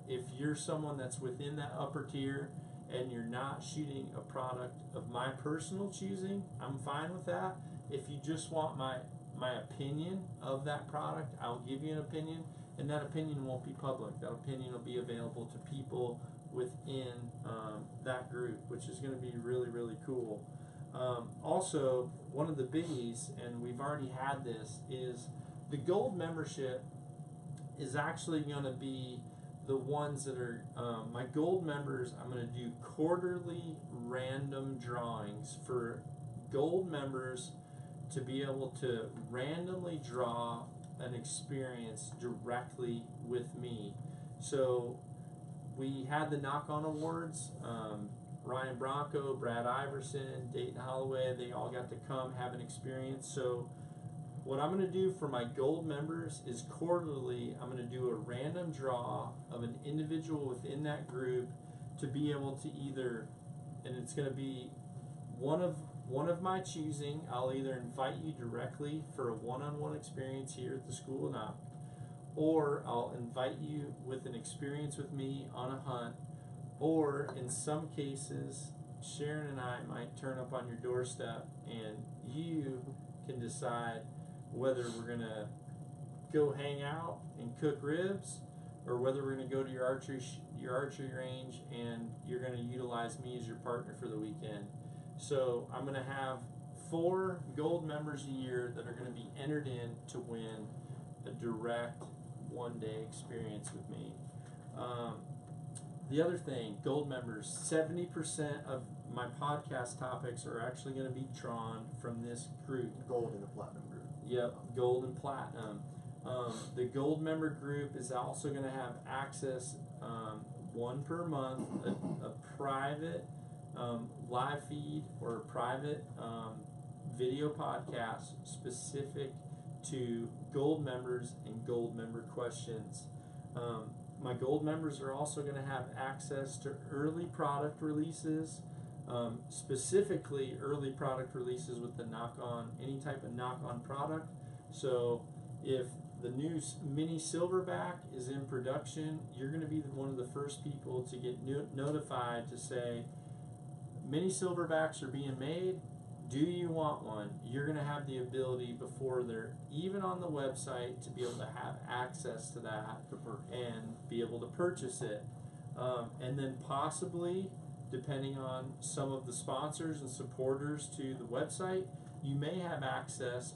if you're someone that's within that upper tier and you're not shooting a product of my personal choosing, I'm fine with that. If you just want my opinion of that product, I'll give you an opinion, and that opinion won't be public. That opinion will be available to people within that group, which is going to be really, really cool. Also, one of the biggies, and we've already had this, is the gold membership is actually going to be the ones that are my gold members. I'm going to do quarterly random drawings for gold members to be able to randomly draw an experience directly with me. So we had the Nock On Awards. Ryan Bronco, Brad Iverson, Dayton Holloway, they all got to come have an experience. So what I'm going to do for my gold members is quarterly, I'm going to do a random draw of an individual within that group to be able to either, and it's going to be one of my choosing. I'll either invite you directly for a one-on-one experience here at the School of Nock, or I'll invite you with an experience with me on a hunt, or in some cases, Sharon and I might turn up on your doorstep and you can decide whether we're going to go hang out and cook ribs, or whether we're going to go to your archery range and you're going to utilize me as your partner for the weekend. So I'm going to have 4 gold members a year that are going to be entered in to win a direct one-day experience with me. The other thing, gold members, 70% of my podcast topics are actually going to be drawn from this group. Gold and the platinum group. Yep, gold and platinum. The gold member group is also going to have access, one per month, a private live feed or a private video podcast specific to gold members and gold member questions. My gold members are also going to have access to early product releases, specifically early product releases with the Nock On, any type of Nock On product. So if the new mini silverback is in production, you're going to be one of the first people to get notified to say, mini silverbacks are being made. Do you want one? You're going to have the ability before they're even on the website to be able to have access to that and be able to purchase it. And then possibly, depending on some of the sponsors and supporters to the website, you may have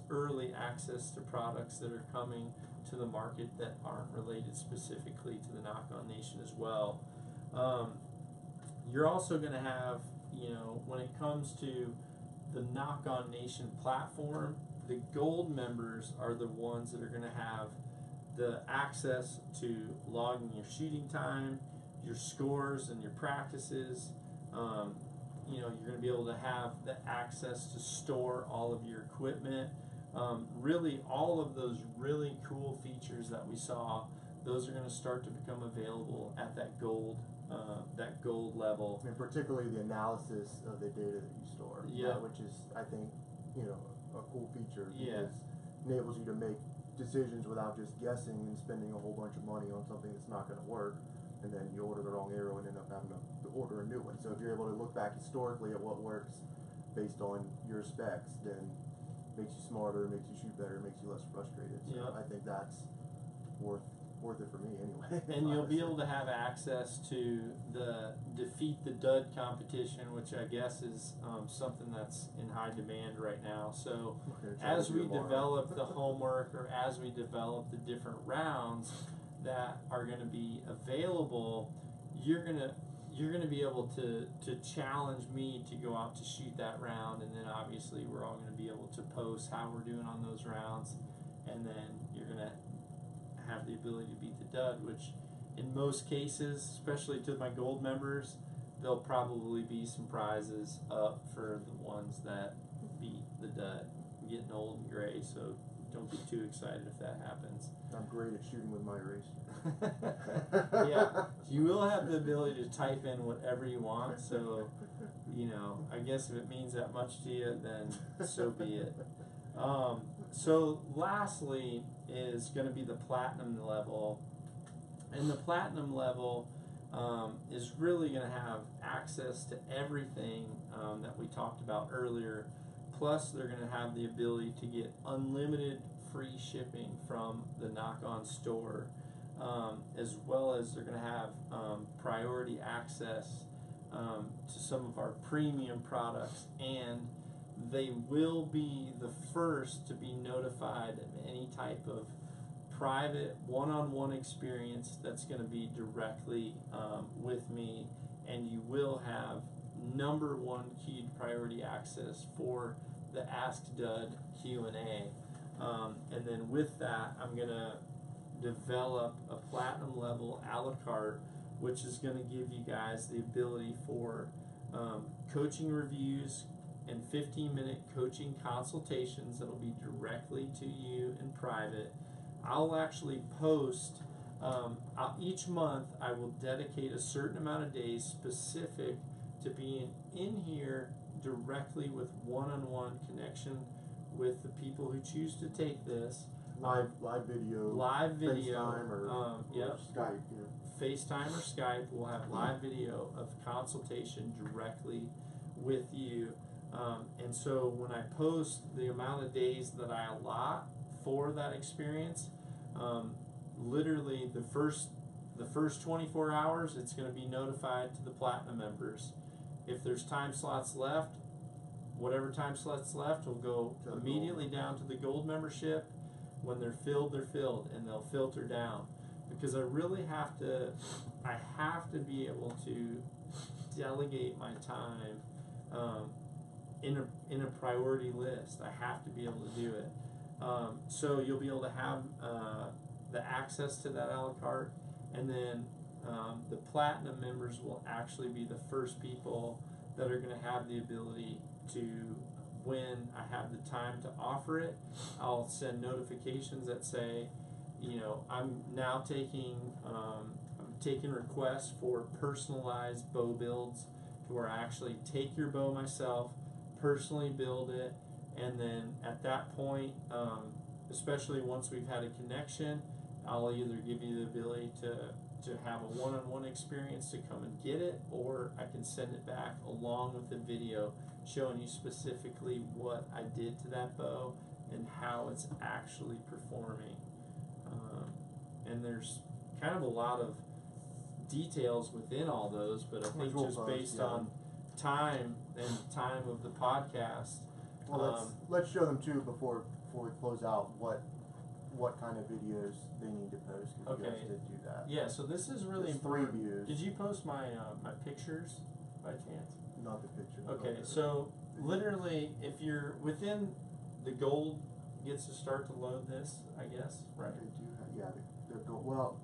early access to products that are coming to the market that aren't related specifically to the Nock On Nation as well. You're also going to have, when it comes to the Nock On Nation platform, the gold members are the ones that are going to have the access to logging your shooting time, your scores, and your practices. You're going to be able to have the access to store all of your equipment. Really, all of those really cool features that we saw, those are going to start to become available at that gold level. And particularly the analysis of the data that you store. Yeah. Which is, I think, a cool feature. Yeah. Because it enables you to make decisions without just guessing and spending a whole bunch of money on something that's not going to work, and then you order the wrong arrow and end up having to order a new one. So if you're able to look back historically at what works based on your specs, then it makes you smarter, makes you shoot better, makes you less frustrated. So Yeah. I think that's worth worth it for me anyway. And you'll be able to have access to the Defeat the Dud competition, which I guess is something that's in high demand right now. So Okay, so as we'll do we it tomorrow. develop the homework, or as we develop the different rounds that are going to be available, you're gonna be able to challenge me to go out to shoot that round, and then obviously we're all going to be able to post how we're doing on those rounds, and then you're going to have the ability to beat the dud, which in most cases, especially to my gold members, there'll probably be some prizes up for the ones that beat the dud. I'm getting old and gray, so don't be too excited if that happens. I'm great at shooting with my eraser. Yeah, you will have the ability to type in whatever you want, so, you know, I guess if it means that much to you, then so be it. So lastly is going to be the platinum level, and the platinum level is really going to have access to everything that we talked about earlier, plus they're going to have the ability to get unlimited free shipping from the Nock On store, as well as they're going to have priority access to some of our premium products, and they will be the first to be notified of any type of private one-on-one experience that's going to be directly with me, and you will have #1 keyed priority access for the Ask Dud Q&A. And then with that, I'm going to develop a platinum level a la carte, which is going to give you guys the ability for coaching reviews and 15-minute coaching consultations that will be directly to you in private. I'll actually post, each month I will dedicate a certain amount of days specific to being in here directly with one-on-one connection with the people who choose to take this. Live video. FaceTime or yep. Skype. You know. FaceTime or Skype, we'll have live video of consultation directly with you. And so when I post the amount of days that I allot for that experience, literally the first 24 hours, it's going to be notified to the platinum members. If there's time slots left, whatever time slots left will go immediately down to the gold membership. When they're filled, and they'll filter down, because I really have to be able to delegate my time in a priority list. I have to be able to do it. So you'll be able to have the access to that a la carte, and then the platinum members will actually be the first people that are going to have the ability to, when I have the time to offer it, I'll send notifications that say, you know, I'm now taking requests for personalized bow builds, to where I actually take your bow myself, personally build it, and then at that point, especially once we've had a connection, I'll either give you the ability to have a one-on-one experience to come and get it, or I can send it back along with the video showing you specifically what I did to that bow and how it's actually performing. And there's kind of a lot of details within all those, but I think just based on time and time of the podcast. Well, let's show them too before we close out what kind of videos they need to post, because you guys did do that. Yeah, so this is really There's important. 3 views. Did you post my my pictures by chance? Not the picture. Okay, so literally, if you're within the gold, gets to start to load this, I guess, right? They do have, the gold. Well,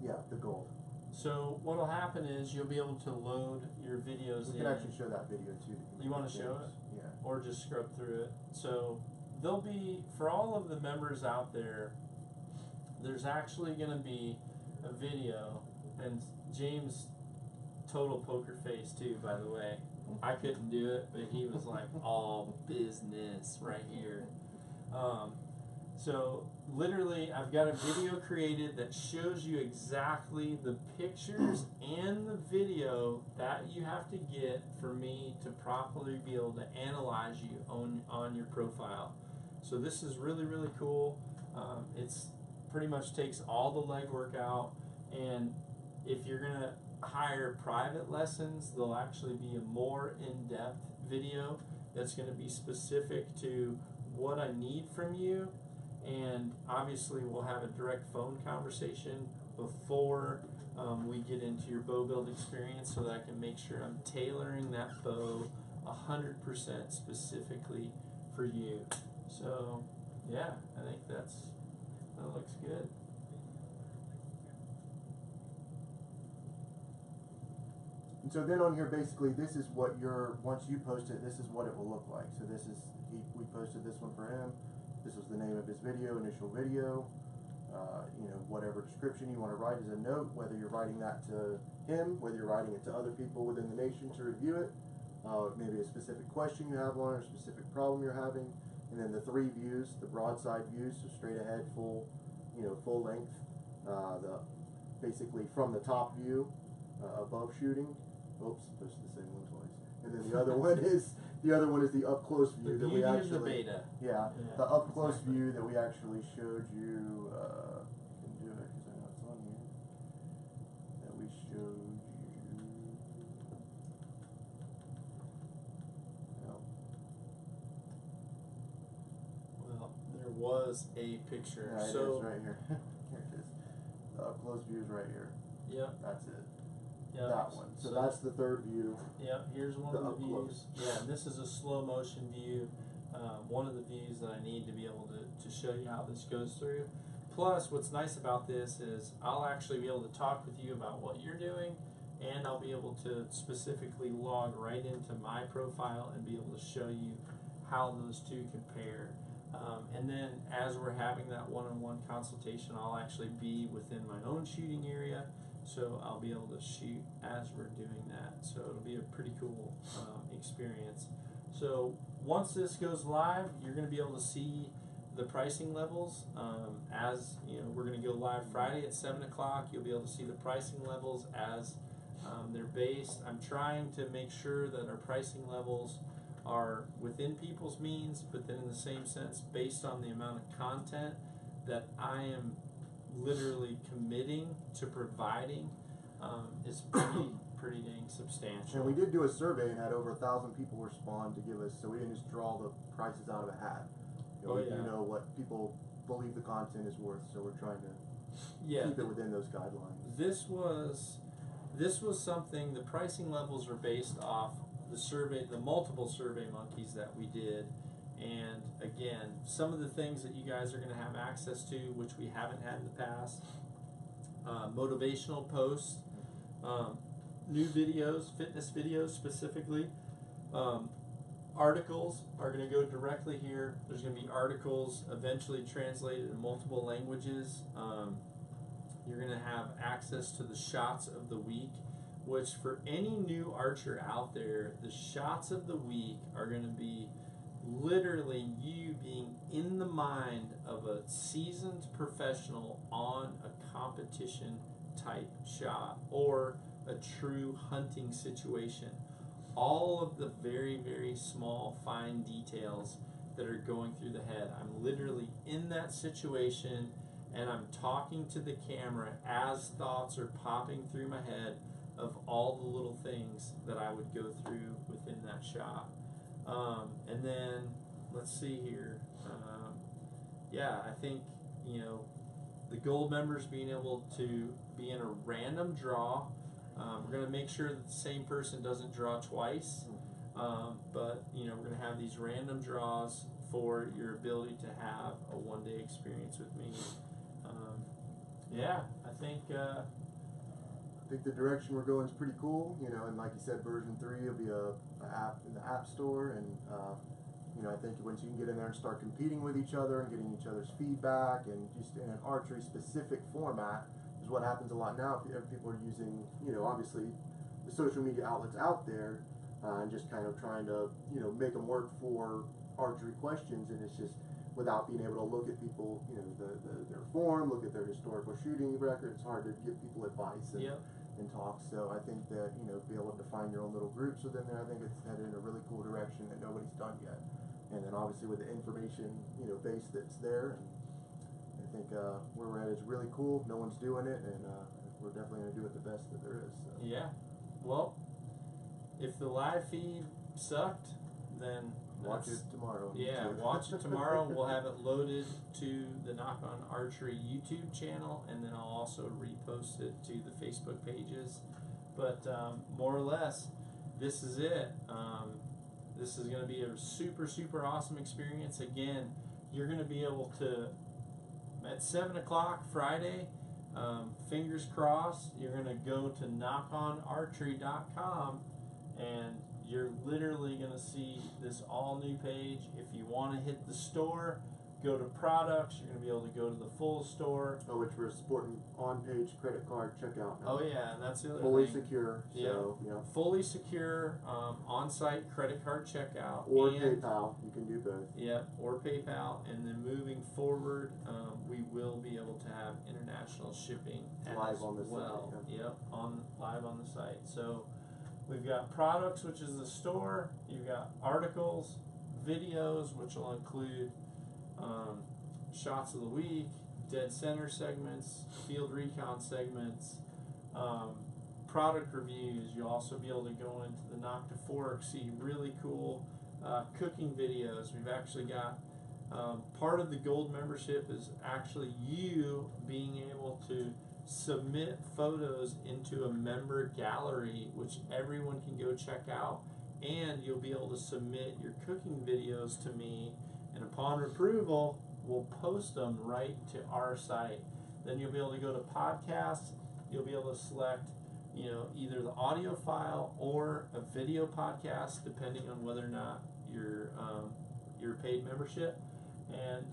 yeah, the gold. So what'll happen is you'll be able to load your videos We in. can actually show that video too. You want to show it? Yeah. Or just scrub through it. So there'll be, for all of the members out there, there's actually going to be a video, and James total poker face too, by the way. I couldn't do it, but he was like all business right here. So literally, I've got a video created that shows you exactly the pictures and the video that you have to get for me to properly be able to analyze you on your profile. So this is really, really cool. It's pretty much takes all the legwork out. And if you're gonna hire private lessons, there'll actually be a more in-depth video that's going to be specific to what I need from you. And obviously we'll have a direct phone conversation before we get into your bow build experience, so that I can make sure I'm tailoring that bow 100% specifically for you. So yeah, I think that looks good. And so then on here, basically, this is what once you post it, this is what it will look like. So this is, we posted this one for him. This was the name of his video, initial video. You know, whatever description you want to write as a note, whether you're writing that to him, whether you're writing it to other people within the nation to review it, maybe a specific question you have on it, or a specific problem you're having. And then the 3 views, the broadside views, so straight ahead, full length. Basically from the top view, above shooting. Oops, posted the same one twice. And then the other one is the up close view that we actually. The beta. Yeah, the up close view that we actually showed you. Can do it because I know it's on here. That we showed you. No. Well, there was a picture. Yeah, it so is right here. Here it is. The up close view is right here. Yep. That's it. Yep. That one. So that's the 3rd view. Yep. Here's one of the views. Yeah, and this is a slow motion view. One of the views that I need to be able to show you how this goes through. Plus, what's nice about this is I'll actually be able to talk with you about what you're doing, and I'll be able to specifically log right into my profile and be able to show you how those two compare. And then as we're having that one-on-one consultation, I'll actually be within my own shooting area, so I'll be able to shoot as we're doing that. So it'll be a pretty cool experience. So once this goes live, you're going to be able to see the pricing levels. As you know, we're going to go live Friday at 7 o'clock. You'll be able to see the pricing levels as they're based. I'm trying to make sure that our pricing levels are within people's means, but then in the same sense based on the amount of content that I am literally committing to providing is pretty dang substantial. And we did do a survey and had over 1,000 people respond to give us, so we didn't just draw the prices out of a hat. You know, we do know what people believe the content is worth, so we're trying to keep it within those guidelines. This was something, the pricing levels are based off the survey, the multiple survey monkeys that we did. And again, some of the things that you guys are going to have access to, which we haven't had in the past, motivational posts, new videos, fitness videos specifically, articles are going to go directly here. There's going to be articles eventually translated in multiple languages. You're going to have access to the shots of the week, which for any new archer out there, the shots of the week are going to be literally you being in the mind of a seasoned professional on a competition type shot or a true hunting situation. All of the very, very small, fine details that are going through the head. I'm literally in that situation and I'm talking to the camera as thoughts are popping through my head of all the little things that I would go through within that shot. And then, let's see here. Yeah, I think, you know, the gold members being able to be in a random draw. We're going to make sure that the same person doesn't draw twice. But, you know, we're going to have these random draws for your ability to have a one-day experience with me. Yeah, I think the direction we're going is pretty cool, you know, and like you said, version 3 will be a app in the App Store, and you know, I think once you can get in there and start competing with each other and getting each other's feedback, and just in an archery specific format, is what happens a lot now. People are using, you know, obviously the social media outlets out there, and just kind of trying to, you know, make them work for archery questions, and it's just without being able to look at people, you know, their form, look at their historical shooting record. It's hard to give people advice and talk. So I think that, you know, be able to find your own little groups within there, I think it's headed in a really cool direction that nobody's done yet. And then obviously with the information, you know, base that's there, and I think where we're at is really cool. No one's doing it, and we're definitely going to do it the best that there is. So. Yeah. Well, if the live feed sucked, then watch it tomorrow. Yeah, watch it tomorrow. We'll have it loaded to the Nock on Archery YouTube channel, and then I'll also repost it to the Facebook pages. But more or less, this is it. This is going to be a super, super awesome experience. Again, you're going to be able to, at 7 o'clock Friday, fingers crossed, you're going to go to knockonarchery.com, and you're literally going to see this all new page. If you want to hit the store, go to products. You're going to be able to go to the full store. Oh, which we're supporting on-page credit card checkout now. Oh yeah, and that's the other fully thing. secure. So, Yeah, fully secure on-site credit card checkout. Or and, PayPal. You can do both. Yep, or PayPal. And then moving forward, we will be able to have international shipping Live on the well. site. Yeah. Yep, live on the site. So we've got products, which is the store. You've got articles, videos, which will include shots of the week, dead center segments, field recon segments, product reviews. You'll also be able to go into the Nock to Fork, see really cool cooking videos. We've actually got part of the gold membership is actually you being able to submit photos into a member gallery, which everyone can go check out, and you'll be able to submit your cooking videos to me, and upon approval we'll post them right to our site. Then you'll be able to go to podcasts. You'll be able to select, either the audio file or a video podcast, depending on whether or not you're your paid membership. And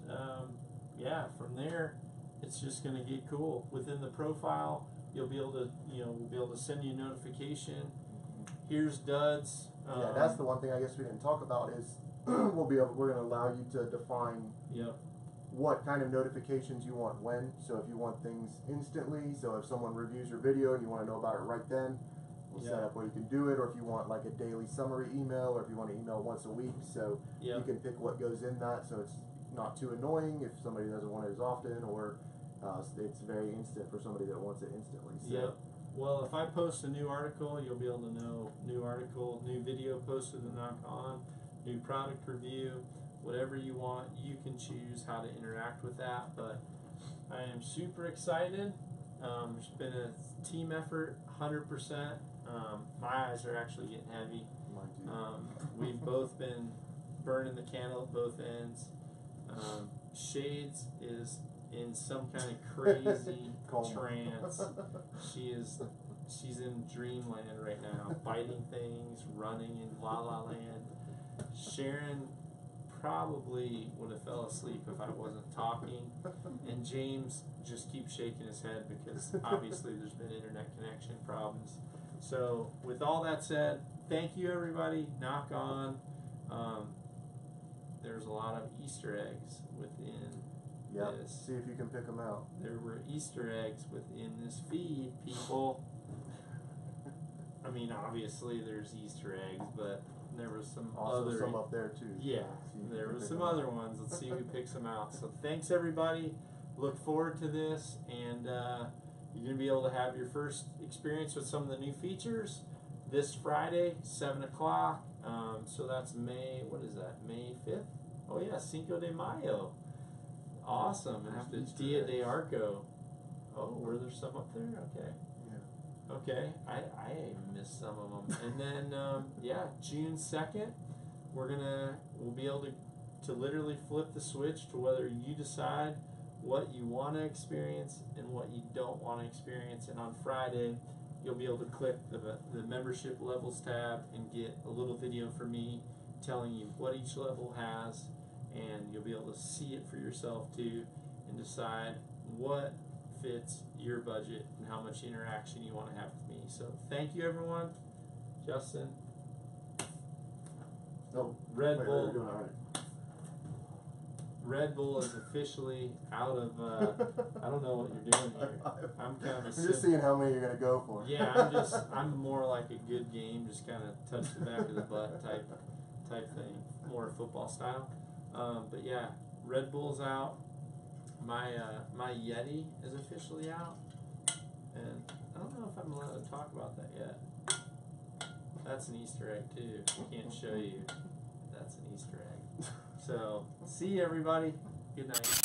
yeah, from there it's just going to get cool. Within the profile, you'll be able to, we'll be able to send you a notification. Here's duds. Yeah, that's the one thing I guess we didn't talk about is we're going to allow you to define what kind of notifications you want when. So if you want things instantly, so if someone reviews your video and you want to know about it right then, we'll set up where you can do it. Or if you want like a daily summary email, or if you want to email once a week, so you can pick what goes in that, so it's not too annoying if somebody doesn't want it as often, or it's very instant for somebody that wants it instantly. So. Well, if I post a new article, you'll be able to know new article, new video posted to Nock On, new product review, whatever you want. You can choose how to interact with that. But I am super excited. It's been a team effort, 100%. My eyes are actually getting heavy. Mine too. We've both been burning the candle at both ends. Shades is in some kind of crazy trance. She's in dreamland right now, biting things, running in La La Land. Sharon probably would have fell asleep if I wasn't talking, and James just keeps shaking his head because obviously there's been internet connection problems. So with all that said, thank you everybody. Nock On. There's a lot of Easter eggs within this. See if you can pick them out. There were Easter eggs within this feed, people. I mean, obviously there's Easter eggs, but there was some also some up there too. Yeah, there was some other ones. Let's see who picks them out. So thanks everybody. Look forward to this, and you're gonna be able to have your first experience with some of the new features this Friday, 7 o'clock. So that's May. What is that? May 5th. Oh yeah, Cinco de Mayo. Awesome. After Dia de Arco. Oh, were there some up there? Okay. Yeah. Okay. I missed some of them. And then June 2nd, we'll be able to literally flip the switch to whether you decide what you want to experience and what you don't want to experience. And on Friday, you'll be able to click the membership levels tab and get a little video from me telling you what each level has, and you'll be able to see it for yourself too and decide what fits your budget and how much interaction you want to have with me. So thank you everyone. Justin. Red Bull. You're doing all right. Red Bull is officially out of, I don't know what you're doing here. I'm kind of I'm just seeing how many you're going to go for. Yeah, I'm more like a good game, just kind of touch the back of the butt type thing, more football style. But yeah, Red Bull's out. my Yeti is officially out, and I don't know if I'm allowed to talk about that yet. That's an Easter egg too. I can't show you. That's an Easter egg. So, see you everybody. Good night.